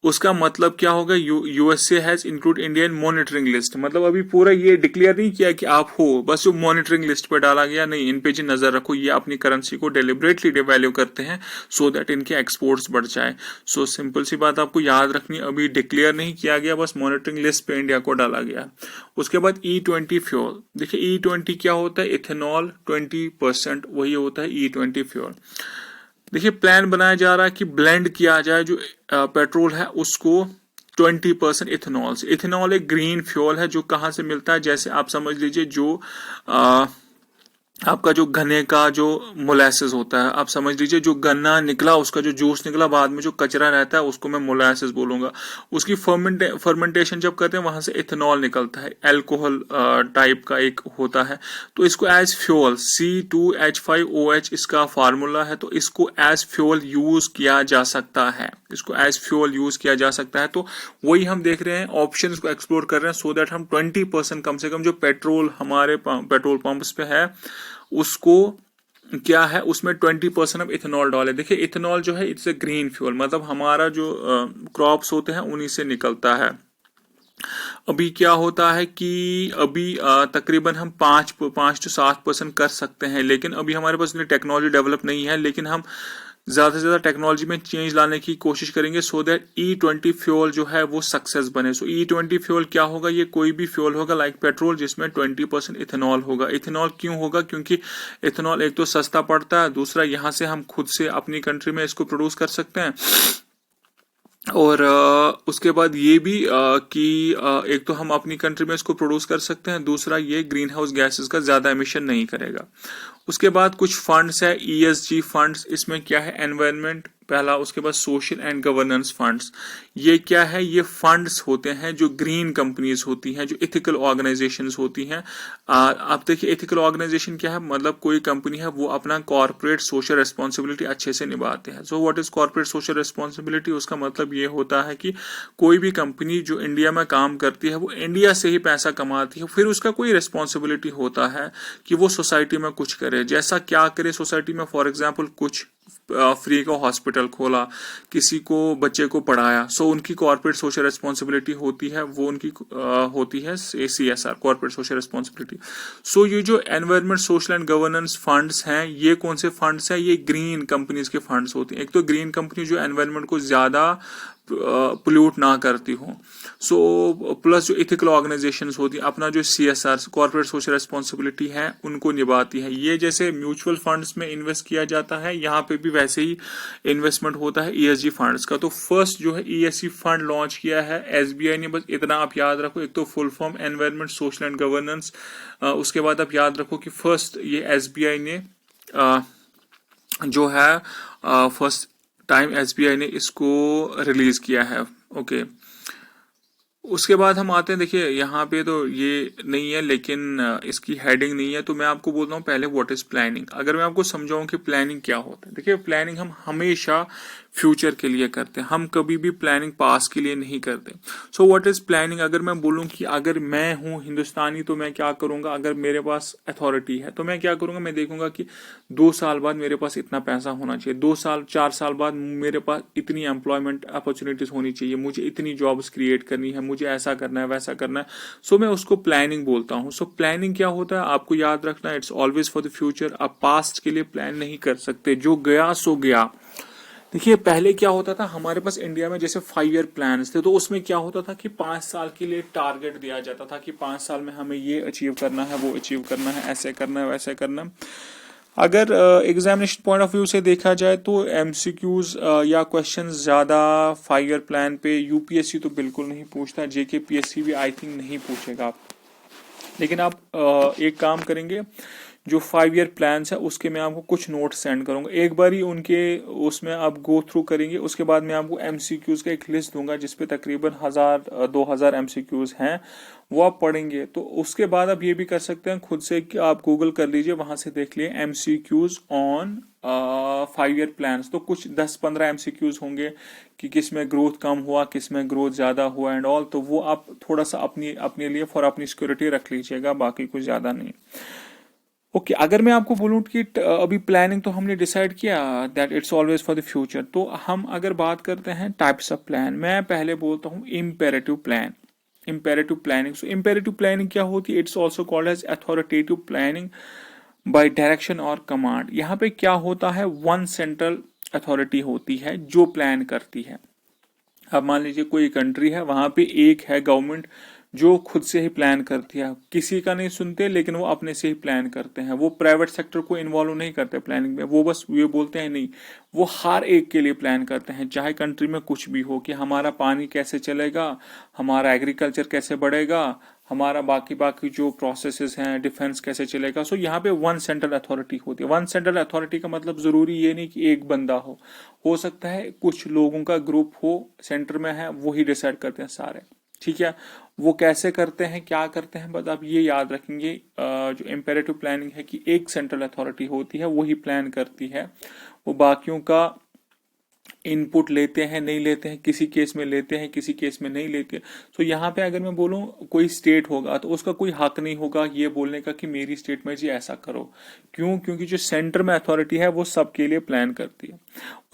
उसका मतलब क्या होगा, USA has include India in monitoring list, मतलब अभी पूरा ये डिक्लेयर नहीं किया कि आप हो, बस जो मॉनिटरिंग लिस्ट पे डाला गया, नहीं इन पे जी नजर रखो, ये अपनी करेंसी को डेलिबरेटली डिवैल्यू करते हैं सो दैट इनके एक्सपोर्ट्स बढ़ जाए। सो सिंपल सी बात आपको याद रखनी, अभी डिक्लेयर नहीं किया गया, बस मॉनिटरिंग लिस्ट पे इंडिया को डाला गया। उसके बाद E20 फ्यूल, देखिए E20 क्या होता है, इथेनॉल 20%, वही होता है E20 फ्यूल। देखिए प्लान बनाया जा रहा है कि ब्लेंड किया जाए जो पेट्रोल है उसको 20% इथेनॉल से। इथेनॉल एक ग्रीन फ्यूल है जो कहाँ से मिलता है, जैसे आप समझ लीजिए जो आपका जो गन्ने का जो मोलासेस होता है, आप समझ लीजिए जो गन्ना निकला उसका जो जूस निकला, बाद में जो कचरा रहता है उसको मैं मोलासेस बोलूंगा। उसकी फर्मेंटेशन जब करते हैं वहां से इथेनॉल निकलता है, अल्कोहल टाइप का एक होता है। तो इसको एज फ्यूल C2H5OH इसका फार्मूला है, तो इसको एज फ्यूल यूज किया जा सकता है, इसको एज फ्यूल यूज किया जा सकता है। तो वही हम देख रहे हैं, ऑप्शन को एक्सप्लोर कर रहे हैं, सो दैट हम 20% कम से कम जो पेट्रोल हमारे पेट्रोल पंप्स पे है उसको क्या है, उसमें 20% हम इथेनॉल डालें। देखिए इथेनॉल जो है इट्स ए ग्रीन फ्यूल, मतलब हमारा जो क्रॉप्स होते हैं उन्हीं से निकलता है। अभी क्या होता है कि अभी तकरीबन हम 5 to 7% कर सकते हैं, लेकिन अभी हमारे पास इतनी टेक्नोलॉजी डेवलप नहीं है, लेकिन हम ज्यादा से ज्यादा टेक्नोलॉजी में चेंज लाने की कोशिश करेंगे, सो दैट E20 फ्यूल जो है वो सक्सेस बने। सो E20 फ्यूल क्या होगा, ये कोई भी फ्यूल होगा लाइक पेट्रोल जिसमें 20% इथेनॉल होगा। इथेनॉल क्यों होगा, क्योंकि इथेनॉल एक तो सस्ता पड़ता है, दूसरा यहाँ से हम खुद से अपनी कंट्री में इसको प्रोड्यूस कर सकते हैं, और उसके बाद ये भी कि एक तो हम अपनी कंट्री में इसको प्रोड्यूस कर सकते हैं, दूसरा ये ग्रीन हाउस गैसेस का ज्यादा एमिशन नहीं करेगा। उसके बाद कुछ फंड्स है, ESG फंड्स, इसमें क्या है, एनवायरनमेंट पहला, उसके बाद सोशल एंड गवर्नेंस फंड्स। ये क्या है, ये फंड्स होते हैं जो ग्रीन कंपनीज होती हैं, जो इथिकल ऑर्गेनाइजेशंस होती हैं। आप देखिए इथिकल ऑर्गेनाइजेशन क्या है, मतलब कोई कंपनी है वो अपना कॉर्पोरेट सोशल रिस्पॉन्सिबिलिटी अच्छे से निभाते हैं। So what is corporate social responsibility, उसका मतलब ये होता है कि कोई भी कंपनी जो इंडिया में काम करती है वो इंडिया से ही पैसा कमाती है, फिर उसका कोई रिस्पॉन्सिबिलिटी होता है कि वो सोसाइटी में कुछ करे। जैसा क्या करे सोसाइटी में, फॉर एग्जाम्पल कुछ फ्री का हॉस्पिटल खोला, किसी को बच्चे को पढ़ाया, सो उनकी कॉर्पोरेट सोशल रिस्पॉन्सिबिलिटी होती है, वो उनकी होती है CSR, कॉर्पोरेट सोशल रिस्पॉन्सिबिलिटी। सो ये जो environment social and governance funds हैं, ये कौन से फंड्स हैं, ये ग्रीन कंपनीज के फंड्स होते हैं। एक तो ग्रीन कंपनी जो एनवायरमेंट को ज्यादा पोल्यूट ना करती हो, सो प्लस जो इथिकल ऑर्गेनाइजेशंस होती है अपना जो CSR, कॉर्पोरेट सोशल रिस्पॉन्सिबिलिटी है, उनको निभाती है। ये जैसे म्यूचुअल फंड्स में इन्वेस्ट किया जाता है, यहाँ पे भी वैसे ही इन्वेस्टमेंट होता है ESG फंड्स का। तो फर्स्ट जो है ESG फंड लॉन्च किया है SBI ने, बस इतना आप याद रखो, एक तो full form environment social and governance. उसके बाद आप याद रखो कि फर्स्ट ये SBI ने जो है फर्स्ट टाइम SBI ने इसको रिलीज किया है। ओके, उसके बाद हम आते हैं, देखिए यहाँ पे तो ये नहीं है, लेकिन इसकी हेडिंग नहीं है, तो मैं आपको बोलता हूँ पहले व्हाट इज प्लानिंग। अगर मैं आपको समझाऊं कि प्लानिंग क्या होता है, देखिए प्लानिंग हम हमेशा फ्यूचर के लिए करते हैं, हम कभी भी प्लानिंग पास के लिए नहीं करते। सो व्हाट इज प्लानिंग, अगर मैं बोलूं कि अगर मैं हूं हिंदुस्तानी तो मैं क्या करूंगा, अगर मेरे पास अथॉरिटी है तो मैं क्या करूंगा, मैं देखूंगा कि 2 साल बाद मेरे पास इतना पैसा होना चाहिए, 2 साल 4 साल बाद मेरे पास इतनी एम्प्लॉयमेंट अपॉर्चुनिटीज होनी चाहिए, मुझे इतनी जॉब्स क्रिएट करनी है, मुझे ऐसा करना है वैसा करना है। सो मैं उसको प्लानिंग बोलता हूँ। सो प्लानिंग क्या होता है आपको याद रखना, it's always for the future. आप पास्ट के लिए प्लान नहीं कर सकते, जो गया सो गया। देखिए पहले क्या होता था हमारे पास इंडिया में, जैसे 5 ईयर प्लान्स थे, तो उसमें क्या होता था कि 5 साल के लिए टारगेट दिया जाता था कि 5 साल में हमें ये अचीव करना है, वो अचीव करना है, ऐसे करना है, वैसे करना है। अगर एग्जामिनेशन पॉइंट ऑफ व्यू से देखा जाए तो MCQs या क्वेश्चंस ज़्यादा 5 ईयर प्लान पे UPSC तो बिल्कुल नहीं पूछता, JKPSC भी आई थिंक नहीं पूछेगा। लेकिन आप एक काम करेंगे, जो 5 ईयर प्लान्स है उसके मैं आपको कुछ नोट्स सेंड करूंगा, एक बार ही उनके उसमें आप गो थ्रू करेंगे, उसके बाद मैं आपको MCQs का एक लिस्ट दूंगा जिसपे तकरीबन 1000-2000 MCQs हैं, वो आप पढ़ेंगे। तो उसके बाद आप ये भी कर सकते हैं खुद से कि आप गूगल कर लीजिए, वहां से देख लिए MCQs ऑन 5 ईयर प्लान्स, तो कुछ 10-15 MCQs होंगे कि किस में ग्रोथ कम हुआ, किस में ग्रोथ ज्यादा हुआ एंड ऑल। तो वो आप थोड़ा सा अपने लिए फॉर अपनी सिक्योरिटी रख लीजिएगा, बाकी कुछ ज्यादा नहीं। ओके अगर मैं आपको बोलूँ कि अभी प्लानिंग तो हमने डिसाइड किया that it's always for the future, तो हम अगर बात करते हैं टाइप्स ऑफ प्लान, मैं पहले बोलता हूँ imperative plan. Imperative planning, so imperative planning क्या होती है, it's also called as authoritative planning by direction और कमांड। यहाँ पे क्या होता है, वन सेंट्रल अथॉरिटी होती है जो प्लान करती है। अब मान लीजिए कोई कंट्री है, वहां पे एक है गवर्नमेंट जो खुद से ही प्लान करती है, किसी का नहीं सुनते, लेकिन वो अपने से ही प्लान करते हैं, वो प्राइवेट सेक्टर को इन्वॉल्व नहीं करते प्लानिंग में, वो बस ये बोलते हैं नहीं, वो हर एक के लिए प्लान करते हैं, चाहे कंट्री में कुछ भी हो, कि हमारा पानी कैसे चलेगा, हमारा एग्रीकल्चर कैसे बढ़ेगा, हमारा बाकी बाकी जो प्रोसेसेस हैं, डिफेंस कैसे चलेगा। सो यहाँ पे वन सेंट्रल अथॉरिटी होती है। वन सेंट्रल अथॉरिटी का मतलब जरूरी ये नहीं कि एक बंदा हो सकता है कुछ लोगों का ग्रुप हो सेंटर में है, वही डिसाइड करते हैं सारे, ठीक है। वो कैसे करते हैं, क्या करते हैं, बस आप ये याद रखेंगे जो इम्पेरेटिव प्लानिंग है कि एक सेंट्रल अथॉरिटी होती है, वही प्लान करती है, वो बाकियों का इनपुट लेते हैं नहीं लेते हैं, किसी केस में लेते हैं किसी केस में नहीं लेते। तो यहाँ पे अगर मैं बोलूँ कोई स्टेट होगा तो उसका कोई हक नहीं होगा ये बोलने का कि मेरी स्टेट में जी ऐसा करो। क्यों? क्योंकि जो सेंटर में अथॉरिटी है वो सबके लिए प्लान करती है।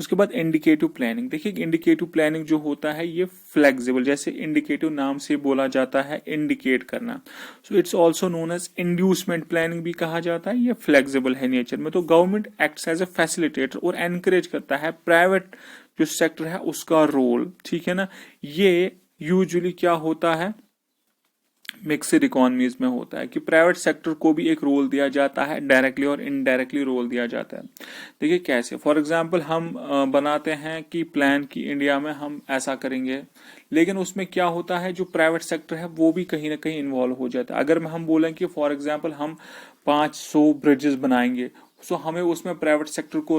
उसके बाद इंडिकेटिव प्लानिंग। देखिए इंडिकेटिव प्लानिंग जो होता है ये फ्लेक्सिबल, जैसे इंडिकेटिव नाम से बोला जाता है इंडिकेट करना, so it's also known as inducement planning भी कहा जाता है। ये फ्लेक्सिबल है नेचर में। तो government acts as a facilitator और एनकरेज करता है प्राइवेट जो सेक्टर है उसका रोल, ठीक है ना। ये यूजुअली क्या होता है मिक्सड इकोनॉमीज में होता है कि प्राइवेट सेक्टर को भी एक रोल दिया जाता है, डायरेक्टली और इनडायरेक्टली रोल दिया जाता है। देखिए कैसे, फॉर एग्जांपल हम बनाते हैं कि प्लान की इंडिया में हम ऐसा करेंगे, लेकिन उसमें क्या होता है जो प्राइवेट सेक्टर है वो भी कहीं ना कहीं इन्वॉल्व हो जाता है। अगर हम बोलें कि फॉर एग्जांपल हम 500 ब्रिजेस बनाएंगे, सो हमें उसमें प्राइवेट सेक्टर को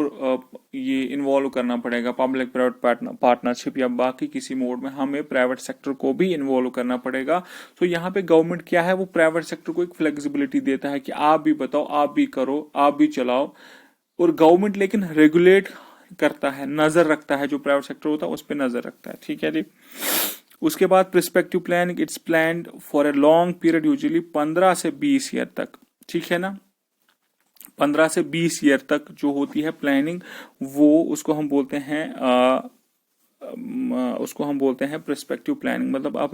ये इन्वॉल्व करना पड़ेगा, पब्लिक प्राइवेट पार्टनरशिप या बाकी किसी मोड में हमें प्राइवेट सेक्टर को भी इन्वॉल्व करना पड़ेगा। तो यहाँ पे गवर्नमेंट क्या है, वो प्राइवेट सेक्टर को एक फ्लेक्सिबिलिटी देता है कि आप भी बताओ, आप भी करो, आप भी चलाओ। और गवर्नमेंट लेकिन रेगुलेट करता है, नजर रखता है, जो प्राइवेट सेक्टर होता है उस पर नजर रखता है, ठीक है जी। उसके बाद perspective planning, it's planned for a long period, usually 15 से 20 ईयर तक, ठीक है ना। 15 से 20 ईयर तक जो होती है प्लानिंग, वो उसको हम बोलते हैं उसको हम बोलते हैं प्रिस्पेक्टिव प्लानिंग। मतलब आप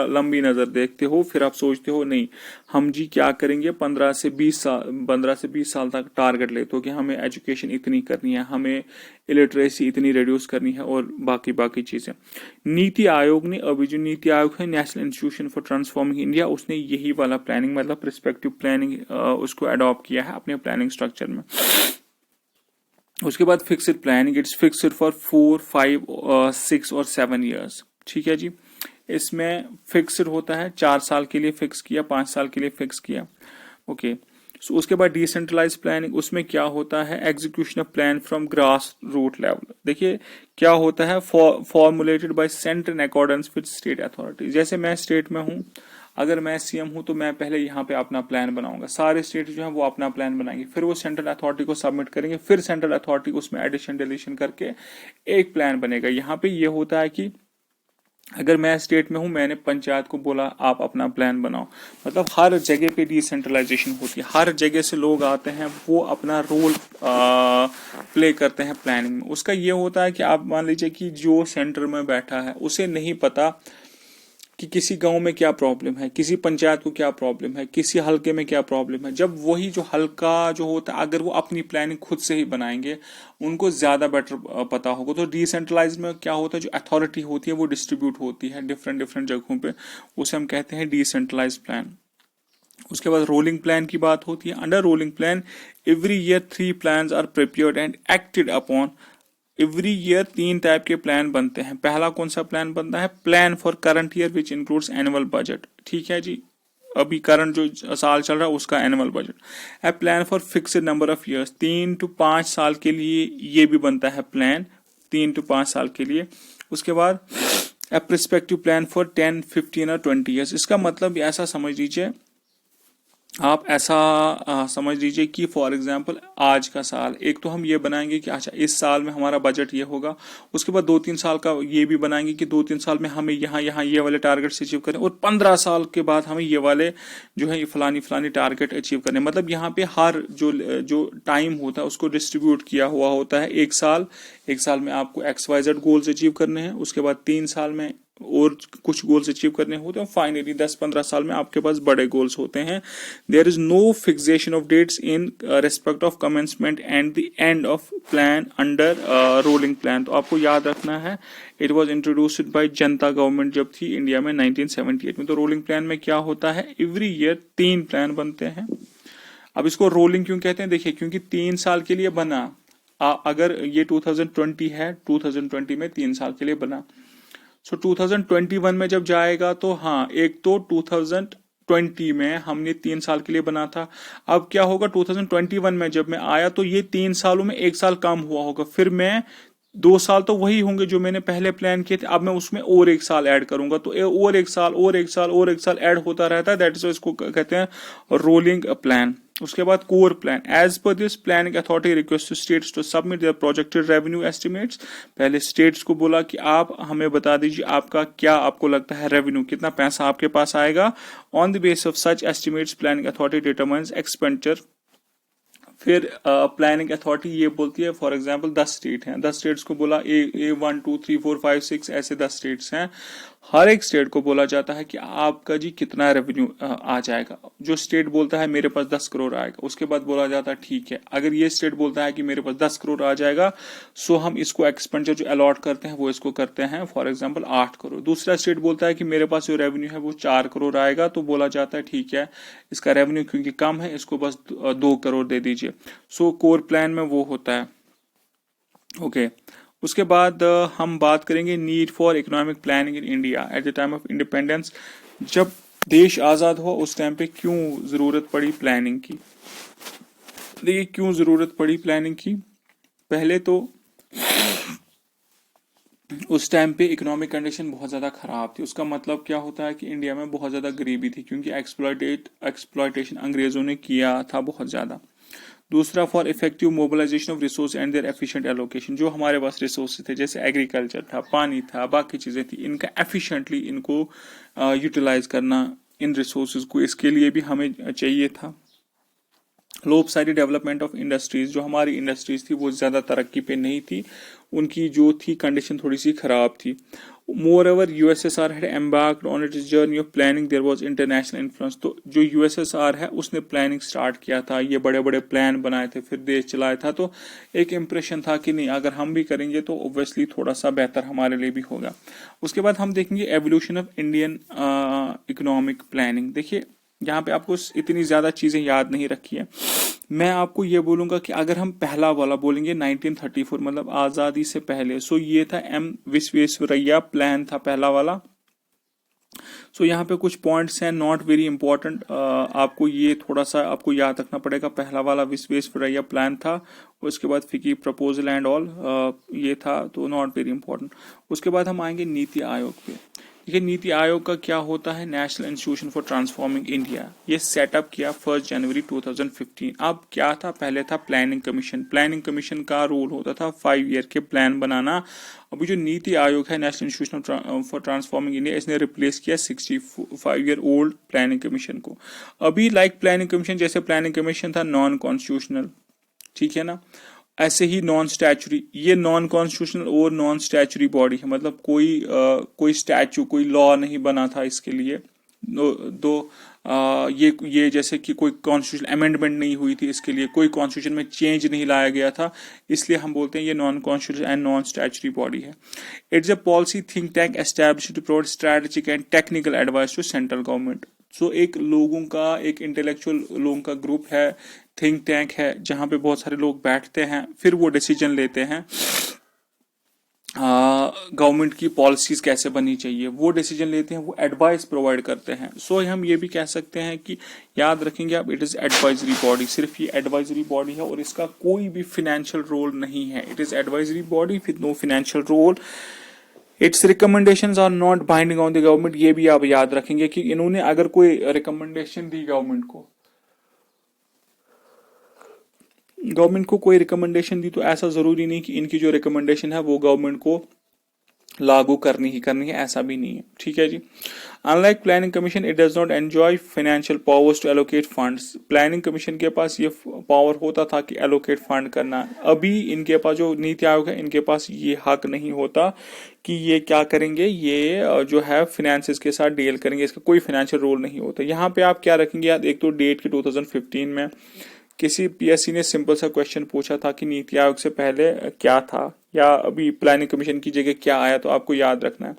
लंबी नजर देखते हो, फिर आप सोचते हो नहीं हम जी क्या करेंगे 15 से 20 साल तक टारगेट लेते हो कि हमें एजुकेशन इतनी करनी है, हमें इलिटरेसी इतनी रिड्यूस करनी है और बाकी बाकी चीजें। नीति आयोग ने, अभी जो नीति आयोग है national institution for transforming India, उसने यही वाला प्लानिंग मतलब प्रिस्पेक्टिव प्लानिंग उसको अडॉप्ट किया है अपने प्लानिंग स्ट्रक्चर में। उसके बाद fixed planning, it's fixed for 4, 5, 6 और 7 ईयर्स, ठीक है जी। इसमें फिक्स्ड होता है 4 साल के लिए फिक्स किया, 5 साल के लिए फिक्स किया, ओके। सो उसके बाद डिसेंट्रलाइज प्लानिंग, उसमें क्या होता है execution of plan from grass root level. देखिए क्या होता है formulated by centre in accordance with state authority. जैसे मैं स्टेट में हूँ, अगर मैं सीएम हूं तो मैं पहले यहाँ पे अपना प्लान बनाऊंगा, सारे स्टेट जो है वो अपना प्लान बनाएंगे, फिर वो सेंट्रल अथॉरिटी को सबमिट करेंगे, फिर सेंट्रल अथॉरिटी उसमें एडिशन डिलीशन करके एक प्लान बनेगा। यहाँ पे ये होता है कि अगर मैं स्टेट में हूं, मैंने पंचायत को बोला आप अपना प्लान बनाओ, मतलब हर जगह पे डिसेंट्रलाइजेशन होती है, हर जगह से लोग आते हैं, वो अपना रोल प्ले करते हैं प्लानिंग में। उसका ये होता है कि आप मान लीजिए कि जो सेंटर में बैठा है उसे नहीं पता कि किसी गांव में क्या प्रॉब्लम है, किसी पंचायत को क्या प्रॉब्लम है, किसी हलके में क्या प्रॉब्लम है। जब वही जो हलका जो होता है अगर वो अपनी प्लानिंग खुद से ही बनाएंगे, उनको ज्यादा बेटर पता होगा। तो डिसेंट्रलाइज में क्या होता है, जो अथॉरिटी होती है वो डिस्ट्रीब्यूट होती है डिफरेंट डिफरेंट जगहों पे, उसे हम कहते हैं डिसेंट्रलाइज प्लान। उसके बाद रोलिंग प्लान की बात होती है। Under rolling plan every year 3 plans are prepared and acted upon. Every year 3 type के प्लान बनते हैं। पहला कौन सा प्लान बनता है, plan for current year which includes annual budget, ठीक है जी। अभी करंट जो साल चल रहा है उसका annual budget. A plan for fixed number of years, 3 to 5 साल के लिए ये भी बनता है प्लान, 3 to 5 साल के लिए। उसके बाद ए प्रिस्पेक्टिव प्लान फॉर 10, 15 और 20 ईयर्स। इसका मतलब ऐसा समझ लीजिए, आप ऐसा समझ लीजिए कि फॉर एग्जांपल आज का साल, एक तो हम ये बनाएंगे कि अच्छा इस साल में हमारा बजट ये होगा, उसके बाद 2-3 साल का ये भी बनाएंगे कि 2-3 साल में हमें यहाँ यहाँ ये वाले टारगेट अचीव करें, और 15 साल के बाद हमें ये वाले जो है फलानी फलानी टारगेट अचीव करने। मतलब यहाँ पे हर जो टाइम होता है उसको डिस्ट्रीब्यूट किया हुआ होता है। एक साल में आपको XYZ गोल्स अचीव करने हैं, उसके बाद 3 साल में और कुछ गोल्स अचीव करने होते हैं, फाइनली 10-15 साल में आपके पास बड़े गोल्स होते हैं। There is no fixation of dates in respect of commencement and the end of plan under rolling plan. तो आपको याद रखना है, it was introduced by Janata government जब थी इंडिया में 1978 में। तो रोलिंग प्लान में क्या होता है, एवरी ईयर 3 प्लान बनते हैं। अब इसको रोलिंग क्यों कहते हैं, देखिए क्योंकि 3 साल के लिए बना। अगर ये 2020 है, 2020 में 3 साल के लिए बना, सो 2021 में जब जाएगा तो हाँ, एक तो 2020 में हमने 3 साल के लिए बना था। अब क्या होगा 2021 में जब मैं आया तो ये 3 सालों में 1 साल कम हुआ होगा, फिर मैं 2 साल तो वही होंगे जो मैंने पहले प्लान किए थे, अब मैं उसमें और 1 साल ऐड करूंगा, तो और 1 साल और 1 साल और 1 साल ऐड होता रहता है। दैट इज इसको कहते हैं रोलिंग प्लान। उसके बाद core plan. As per this planning authority request to states to submit their projected revenue estimates. पहले स्टेट्स को बोला कि आप हमें बता दीजिए आपका क्या आपको लगता है रेवेन्यू, कितना पैसा आपके पास आएगा। On the base of such estimates planning authority determines expenditure. फिर प्लानिंग अथॉरिटी ये बोलती है, फॉर एग्जांपल 10 स्टेट हैं, 10 स्टेट्स को बोला ए 1 2 3 4 5 6 ऐसे 10 स्टेट्स हैं। हर एक स्टेट को बोला जाता है कि आपका जी कितना रेवेन्यू आ जाएगा। जो स्टेट बोलता है मेरे पास 10 करोड़ आएगा, उसके बाद बोला जाता है ठीक है, अगर ये स्टेट बोलता है कि मेरे पास 10 करोड़ आ जाएगा, सो हम इसको एक्सपेंडिचर जो अलॉट करते हैं वो इसको करते हैं फॉर एग्जांपल 8 करोड़। दूसरा स्टेट बोलता है कि मेरे पास जो रेवेन्यू है वो 4 करोड़ आएगा, तो बोला जाता है ठीक है, इसका रेवेन्यू क्योंकि कम है इसको बस 2 करोड़ दे दीजिए। सो कोर प्लान में वो होता है। ओके उसके बाद हम बात करेंगे need for economic planning in India at the time of independence. जब देश आज़ाद हुआ उस टाइम पे क्यों ज़रूरत पड़ी प्लानिंग की। देखिए क्यों ज़रूरत पड़ी प्लानिंग की। पहले तो उस टाइम पे इकोनॉमिक कंडीशन बहुत ज़्यादा ख़राब थी। उसका मतलब क्या होता है कि इंडिया में बहुत ज़्यादा गरीबी थी, क्योंकि एक्सप्लॉयटेशन अंग्रेज़ों ने किया था बहुत ज़्यादा। दूसरा for effective mobilisation of resource and their efficient allocation. जो हमारे पास रिसोर्स थे जैसे एग्रीकल्चर था, पानी था, बाकी चीज़ें थी, इनका एफिशिएंटली इनको यूटिलाइज करना इन रिसोर्सेज को, इसके लिए भी हमें चाहिए था। लोप सारी डेवलपमेंट ऑफ इंडस्ट्रीज। जो हमारी इंडस्ट्रीज थी वो ज़्यादा तरक्की पे नहीं थी, उनकी जो थी कंडीशन थोड़ी सी ख़राब थी। Moreover USSR had embarked on its journey of planning, there was international influence. तो जो यूएसएसआर है उसने प्लानिंग स्टार्ट किया था, ये बड़े बड़े प्लान बनाए थे, फिर देश चलाया था, तो एक इम्प्रेशन था कि नहीं अगर हम भी करेंगे तो ऑब्वियसली थोड़ा सा बेहतर हमारे लिए भी होगा। उसके बाद हम देखेंगे evolution of Indian economic planning. देखिए यहाँ पे आपको इतनी ज़्यादा चीज़ें याद नहीं रखी है। मैं आपको ये बोलूँगा कि अगर हम पहला वाला बोलेंगे 1934 मतलब आज़ादी से पहले, सो ये था एम विश्वेश्वरैया प्लान था पहला वाला। सो यहाँ पे कुछ पॉइंट्स हैं नॉट वेरी इंपॉर्टेंट, आपको ये थोड़ा सा आपको याद रखना पड़ेगा। पहला वाला विश्वेश्वरैया प्लान था, उसके बाद फिकी प्रपोजल एंड ऑल ये था, तो नॉट वेरी इंपॉर्टेंट। उसके बाद हम आएंगे नीति आयोग पे। देखिए नीति आयोग का क्या होता है, national institution for transforming India. ये सेटअप किया 1 जनवरी 2015। अब क्या था, पहले था प्लानिंग कमीशन। प्लानिंग कमीशन का रोल होता था 5 ईयर के प्लान बनाना। अभी जो नीति आयोग है national institution for transforming India, इसने रिप्लेस किया 65 ईयर ओल्ड प्लानिंग कमीशन को। अभी लाइक प्लानिंग कमीशन जैसे प्लानिंग कमीशन था नॉन कॉन्स्टिट्यूशनल, ठीक है ना, ऐसे ही नॉन स्टैचुरी, ये नॉन कॉन्स्टिट्यूशनल और नॉन स्टैचुरी बॉडी है, मतलब कोई स्टैचू कोई लॉ नहीं बना था इसके लिए। ये जैसे कि कोई कॉन्स्टिट्यूशन अमेंडमेंट नहीं हुई थी इसके लिए, कोई कॉन्स्टिट्यूशन में चेंज नहीं लाया गया था, इसलिए हम बोलते हैं ये non constitutional and non statutory body है। It's a policy think tank established to provide strategic and technical advice to central government. So एक लोगों का, एक इंटेलेक्चुअल लोगों का ग्रुप है, थिंक टैंक है, जहाँ पे बहुत सारे लोग बैठते हैं, फिर वो डिसीजन लेते हैं गवर्नमेंट की पॉलिसीज कैसे बननी चाहिए, वो डिसीजन लेते हैं, वो एडवाइस प्रोवाइड करते हैं। सो हम ये भी कह सकते हैं कि याद रखेंगे आप, इट इज़ एडवाइजरी बॉडी, सिर्फ ये एडवाइजरी बॉडी है और इसका कोई भी फिनेंशियल रोल नहीं है। It is advisory body with no financial role. Its recommendations are not binding on the government. ये भी आप याद रखेंगे कि इन्होंने अगर कोई रिकमेंडेशन दी गवर्नमेंट को कोई रिकमेंडेशन दी, तो ऐसा जरूरी नहीं कि इनकी जो रिकमेंडेशन है वो गवर्नमेंट को लागू करनी ही करनी है, ऐसा भी नहीं है, ठीक है जी। Unlike planning commission it does not enjoy financial powers to allocate funds. Planning commission के पास ये पावर होता था कि एलोकेट फंड करना। अभी इनके पास जो नीति आयोग है इनके पास ये हक नहीं होता कि ये क्या करेंगे, ये जो है फिनेंसेस के साथ डील करेंगे, इसका कोई फाइनेंशियल रोल नहीं होता। यहाँ पे आप क्या रखेंगे यार, एक तो डेट के 2015 में किसी पीएससी ने सिंपल सा क्वेश्चन पूछा था कि नीति आयोग से पहले क्या था या अभी प्लानिंग कमीशन की जगह क्या आया, तो आपको याद रखना है।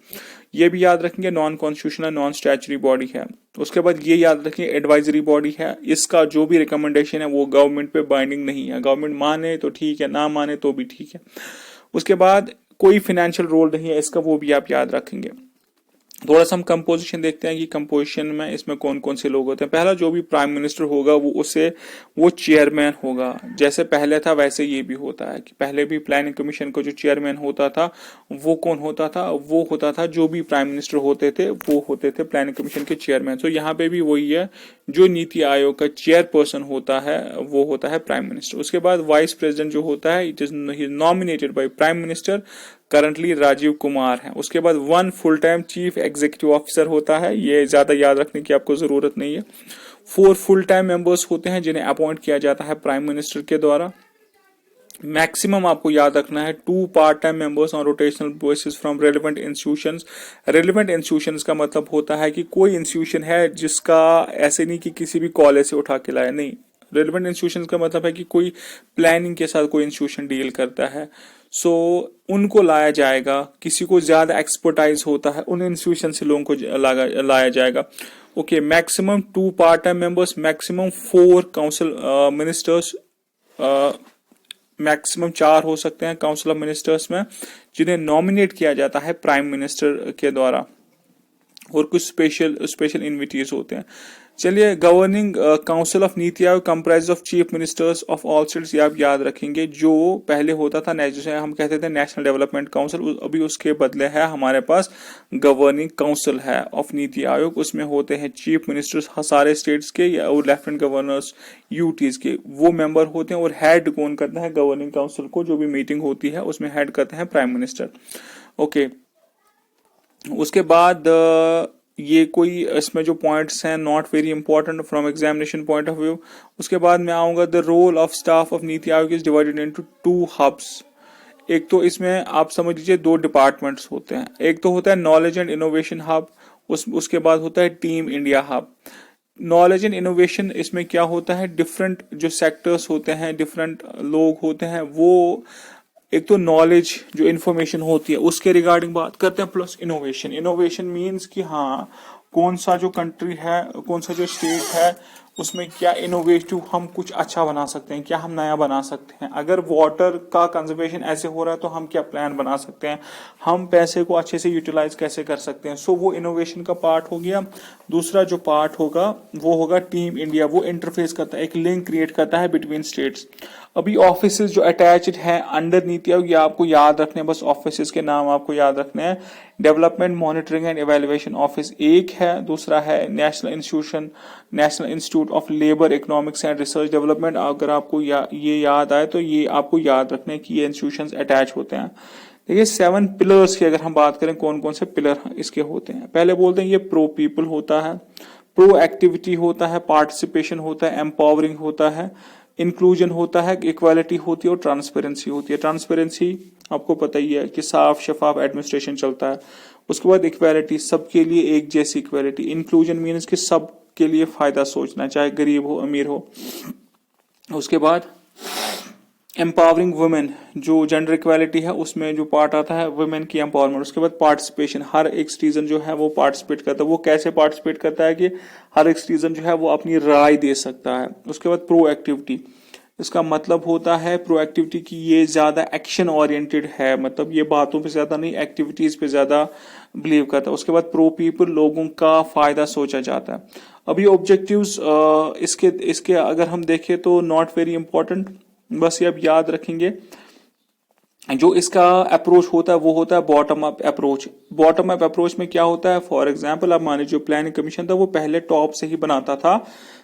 ये भी याद रखेंगे non constitutional non statutory body है। उसके बाद ये याद रखेंगे एडवाइजरी बॉडी है, इसका जो भी रिकमेंडेशन है वो गवर्नमेंट पे बाइंडिंग नहीं है, गवर्नमेंट माने तो ठीक है, ना माने तो भी ठीक है। उसके बाद कोई फाइनेंशियल रोल नहीं है इसका, वो भी आप याद रखेंगे। थोड़ा सा हम कंपोजिशन देखते हैं कि कंपोजिशन में इसमें कौन कौन से लोग होते हैं। पहला जो भी प्राइम मिनिस्टर होगा वो चेयरमैन होगा। जैसे पहले था वैसे ये भी होता है कि पहले भी प्लानिंग कमीशन का जो चेयरमैन होता था वो कौन होता था, वो होता था जो भी प्राइम मिनिस्टर होते थे वो होते थे प्लानिंग कमीशन के चेयरमैन। तो यहाँ पे भी वही है, जो नीति आयोग का चेयरपर्सन होता है वो होता है प्राइम मिनिस्टर। उसके बाद वाइस प्रेसिडेंट जो होता है it is nominated by prime minister, currently Rajiv Kumar है। उसके बाद one full time chief executive officer होता है, ये ज्यादा याद रखने की आपको जरूरत नहीं है। 4 फुल टाइम मेंबर्स होते हैं जिन्हें अपॉइंट किया जाता है प्राइम मिनिस्टर के द्वारा। मैक्सिमम आपको याद रखना है 2 part time members on rotational basis from relevant institutions. Relevant institutions का मतलब होता है कि कोई इंस्टीट्यूशन है जिसका ऐसे नहीं कि किसी भी कॉलेज से उठा के लाया, नहीं। रेलिवेंट इंस्टीट्यूशंस का मतलब है कि कोई प्लानिंग के साथ कोई इंस्टीट्यूशन डील करता है, सो उनको लाया जाएगा। किसी को ज्यादा एक्सपर्टाइज होता है उन इंस्टीट्यूशन से लोगों को लाया जाएगा। Okay, maximum 2 part time members, maximum 4 council ministers, maximum 4 हो सकते हैं काउंसिल ऑफ मिनिस्टर्स में, जिन्हें नॉमिनेट किया जाता है प्राइम मिनिस्टर के द्वारा। और कुछ स्पेशल इन्विटीज होते हैं। चलिए, गवर्निंग काउंसिल ऑफ नीति आयोग comprise of chief ministers of all states, ये आप याद रखेंगे। जो पहले होता था जैसे हम कहते थे नेशनल डेवलपमेंट काउंसिल, अभी उसके बदले है हमारे पास गवर्निंग काउंसिल है ऑफ नीति आयोग। उसमें होते हैं चीफ मिनिस्टर्स सारे स्टेट्स के और लेफ्टिनेंट गवर्नर्स यूटीज के, वो मेंबर होते हैं। और हेड कौन करता है गवर्निंग काउंसिल को, जो भी मीटिंग होती है उसमें हेड करते हैं प्राइम मिनिस्टर। ओके, उसके बाद ये कोई इसमें जो पॉइंट्स हैं not very important from examination point of view. उसके बाद मैं आऊंगा the role of staff of NITI Aayog is divided into 2 hubs. एक तो इसमें आप समझ लीजिए 2 डिपार्टमेंट्स होते हैं। एक तो होता है नॉलेज एंड इनोवेशन हब, उसके बाद होता है team India hub. Knowledge and innovation इसमें क्या होता है, डिफरेंट जो सेक्टर्स होते हैं, डिफरेंट लोग होते हैं, वो एक तो नॉलेज जो इन्फॉर्मेशन होती है उसके रिगार्डिंग बात करते हैं, प्लस इनोवेशन। इनोवेशन मींस कि हाँ, कौन सा जो कंट्री है, कौन सा जो स्टेट है, उसमें क्या इनोवेटिव हम कुछ अच्छा बना सकते हैं, क्या हम नया बना सकते हैं। अगर वाटर का कंजर्वेशन ऐसे हो रहा है तो हम क्या प्लान बना सकते हैं, हम पैसे को अच्छे से यूटिलाइज कैसे कर सकते हैं। सो वो इनोवेशन का पार्ट हो गया। दूसरा जो पार्ट होगा वो होगा टीम इंडिया, वो इंटरफेस करता है, एक लिंक क्रिएट करता है बिटवीन स्टेट्स। अभी ऑफिसेज जो अटैच्ड हैं अंडर नीति आयोग, ये आपको याद रखने हैं, बस ऑफिसेज के नाम आपको याद रखने हैं। Development monitoring and evaluation office एक है, दूसरा है national institute of labour economics and research development. अगर आपको ये याद आए तो ये आपको याद रखना है कि ये इंस्टीट्यूशंस अटैच होते हैं। देखिए 7 पिलर्स की अगर हम बात करें, कौन कौन से पिलर इसके होते हैं। पहले बोलते हैं ये प्रो पीपल होता है, प्रो एक्टिविटी होता है, पार्टिसिपेशन होता है, एम्पावरिंग होता है, इंक्लूजन होता है, इक्वालिटी होती है और ट्रांसपेरेंसी होती है। ट्रांसपेरेंसी आपको पता ही है कि साफ शफाफ एडमिनिस्ट्रेशन चलता है। उसके बाद इक्वालिटी, सबके लिए एक जैसी इक्वालिटी। इंक्लूजन मीन्स कि सब के लिए फायदा सोचना, चाहे गरीब हो अमीर हो। उसके बाद एम्पावरिंग वुमेन, जो जेंडर इक्वालिटी है उसमें जो पार्ट आता है वुमेन की एम्पावरमेंट। उसके बाद पार्टिसिपेशन, हर एक सिटीजन जो है वो पार्टिसिपेट करता है। वो कैसे पार्टिसिपेट करता है कि हर एक सिटीजन जो है वो अपनी राय दे सकता है। उसके बाद प्रो एक्टिविटी, इसका मतलब होता है प्रो एक्टिविटी की ये ज्यादा एक्शन ओरिएंटेड है, मतलब ये बातों पे ज्यादा नहीं, एक्टिविटीज पे ज्यादा बिलीव करता है। उसके बाद प्रो पीपल, लोगों का फायदा सोचा जाता है। अभी ऑब्जेक्टिव्स इसके अगर हम देखें तो नॉट वेरी इंपॉर्टेंट, बस ये अब याद रखेंगे। जो इसका अप्रोच होता है वो होता है bottom up approach. Bottom up approach में क्या होता है, फॉर एग्जांपल आप मानिए जो प्लानिंग कमीशन था वो पहले टॉप से ही बनाता था,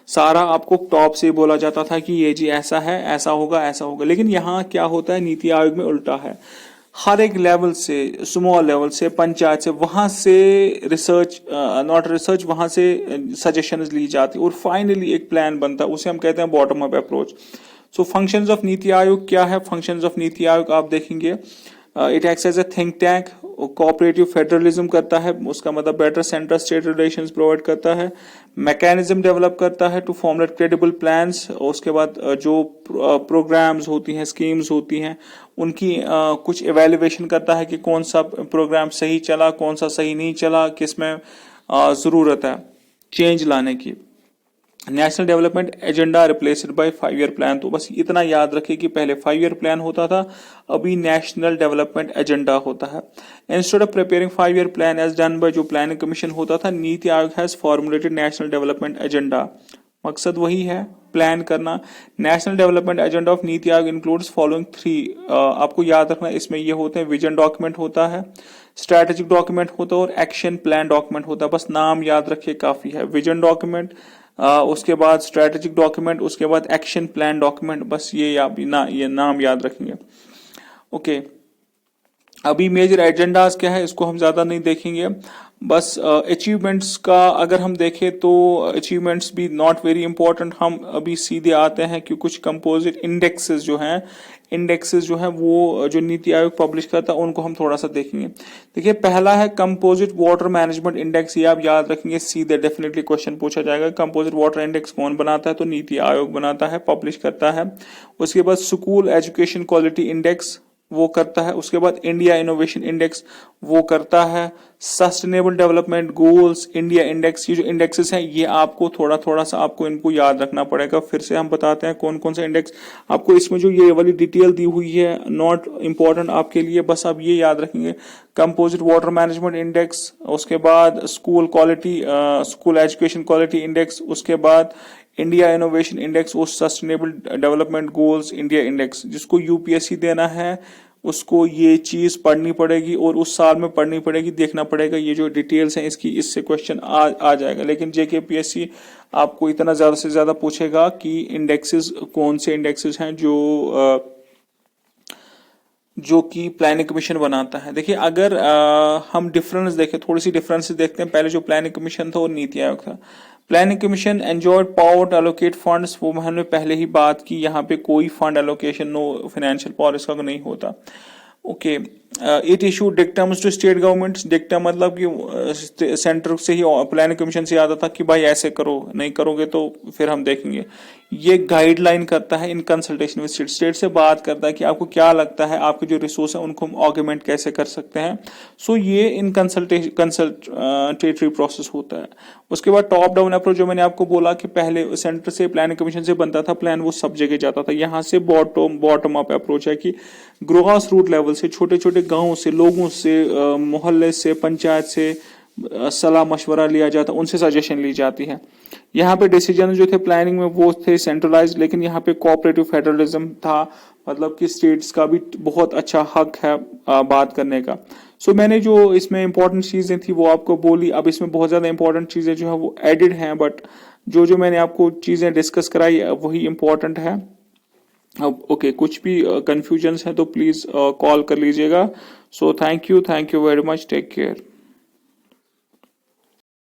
सारा आपको टॉप से ही बोला जाता था कि ये जी ऐसा है, ऐसा होगा, ऐसा होगा। लेकिन यहाँ क्या होता है, नीति आयोग में उल्टा है। हर एक लेवल से, स्मॉल लेवल से, पंचायत से, वहां से रिसर्च नॉट रिसर्च, वहां से सजेशंस ली जाती और फाइनली एक प्लान बनता है, उसे हम कहते हैं bottom up approach. So functions of NITI आयोग क्या है, फंक्शंस ऑफ नीति आयोग आप देखेंगे, it acts as a think tank, cooperative federalism करता है, उसका मतलब better centre state relations provide करता है, मैकेनिज्म डेवलप करता है टू फॉर्मुलेट क्रेडिबल प्लान्स। उसके बाद जो प्रोग्राम्स होती हैं, स्कीम्स होती हैं, उनकी कुछ इवेल्युएशन करता है कि कौन सा प्रोग्राम सही चला, कौन सा सही नहीं चला, किसमें जरूरत है चेंज लाने की। National development agenda replaced by 5 year plan. तो बस इतना याद रखिए कि पहले 5 ईयर प्लान होता था, अभी नेशनल डेवलपमेंट एजेंडा होता है। Instead of preparing 5 year plan as done by जो प्लानिंग कमीशन होता था, NITI Aayog has formulated national development agenda. मकसद वही है, प्लान करना। National development agenda of NITI आयोग इंक्लूड्स फॉलोइंग 3। आपको याद रखना, इसमें ये होते हैं, विजन डॉक्यूमेंट होता है, स्ट्रैटेजिक डॉक्यूमेंट होता है और एक्शन प्लान डॉक्यूमेंट होता है। बस नाम याद रखिए काफी है। विजन डॉक्यूमेंट, उसके बाद स्ट्रैटेजिक डॉक्यूमेंट, उसके बाद एक्शन प्लान डॉक्यूमेंट। बस ये नाम याद रखेंगे। ओके, अभी मेजर एजेंडाज क्या है इसको हम ज्यादा नहीं देखेंगे। बस अचीवमेंट्स का अगर हम देखें तो अचीवमेंट्स भी नॉट वेरी इंपॉर्टेंट। हम अभी सीधे आते हैं कि कुछ कंपोजिट इंडेक्सेस जो हैं वो जो नीति आयोग पब्लिश करता है उनको हम थोड़ा सा देखेंगे। देखिए, पहला है कंपोजिट वाटर मैनेजमेंट इंडेक्स। ये आप याद रखेंगे, सीधे डेफिनेटली क्वेश्चन पूछा जाएगा। कंपोजिट वाटर इंडेक्स कौन बनाता है? तो नीति आयोग बनाता है, पब्लिश करता है। उसके बाद स्कूल एजुकेशन क्वालिटी इंडेक्स वो करता है। उसके बाद इंडिया इनोवेशन इंडेक्स वो करता है। Sustainable development goals India index, ये जो इंडेक्सेस हैं ये आपको थोड़ा सा आपको इनको याद रखना पड़ेगा। फिर से हम बताते हैं कौन कौन से इंडेक्स आपको, इसमें जो ये वाली डिटेल दी हुई है नॉट इंपॉर्टेंट आपके लिए, बस आप ये याद रखेंगे। कंपोजिट वाटर मैनेजमेंट इंडेक्स, उसके बाद स्कूल एजुकेशन क्वालिटी इंडेक्स, उसके बाद इंडिया इनोवेशन इंडेक्स और sustainable development goals India index. जिसको यूपीएससी देना है उसको ये चीज पढ़नी पड़ेगी और उस साल में पढ़नी पड़ेगी, देखना पड़ेगा ये जो डिटेल्स हैं इसकी, इससे क्वेश्चन आ जाएगा। लेकिन जेकेपीएससी आपको इतना ज्यादा से ज्यादा पूछेगा कि इंडेक्सेस कौन से इंडेक्सेस हैं जो कि प्लानिंग कमीशन बनाता है। देखिए, अगर हम डिफरेंस देखें, थोड़ी सी डिफरेंस देखते हैं। पहले जो प्लानिंग कमीशन था और नीति आयोग था। Planning commission enjoyed power to allocate funds, वो हमने पहले ही बात की, यहाँ पे कोई fund allocation, no financial power इसका नहीं होता। Okay, it issue dictums to state governments. Dictum मतलब कि सेंटर से ही, प्लानिंग कमीशन से आता था कि भाई ऐसे करो, नहीं करोगे तो फिर हम देखेंगे। ये गाइडलाइन करता है इन कंसल्टेशन विद स्टेट से बात करता है कि आपको क्या लगता है आपके जो रिसोर्स है उनको हम ऑगमेंट कैसे कर सकते हैं। सो ये इन कंसल्टेटरी प्रोसेस होता है। उसके बाद टॉप डाउन अप्रोच, जो मैंने आपको बोला कि पहले सेंटर से प्लानिंग कमीशन से बनता था प्लान, वो सब जगह जाता था। यहाँ से बॉटम अप अप्रोच है कि ग्रास रूट लेवल से, छोटे छोटे गांव से, लोगों से, मोहल्ले से, पंचायत से सलाह मशवरा लिया जाता, उनसे सजेशन ली जाती है। यहाँ पे डिसीजन जो थे प्लानिंग में वो थे सेंट्रलाइज्ड, लेकिन यहाँ पे कोऑपरेटिव फेडरलिज्म था, मतलब कि स्टेट्स का भी बहुत अच्छा हक है बात करने का। सो मैंने जो इसमें इंपॉर्टेंट चीजें थी वो आपको बोली। अब इसमें बहुत ज्यादा इंपॉर्टेंट चीजें जो है वो एडिड हैं, बट जो मैंने आपको चीजें डिस्कस कराई वही इंपॉर्टेंट है। अब ओके, कुछ भी कंफ्यूजन है तो प्लीज कॉल कर लीजिएगा। So thank you very much, take care.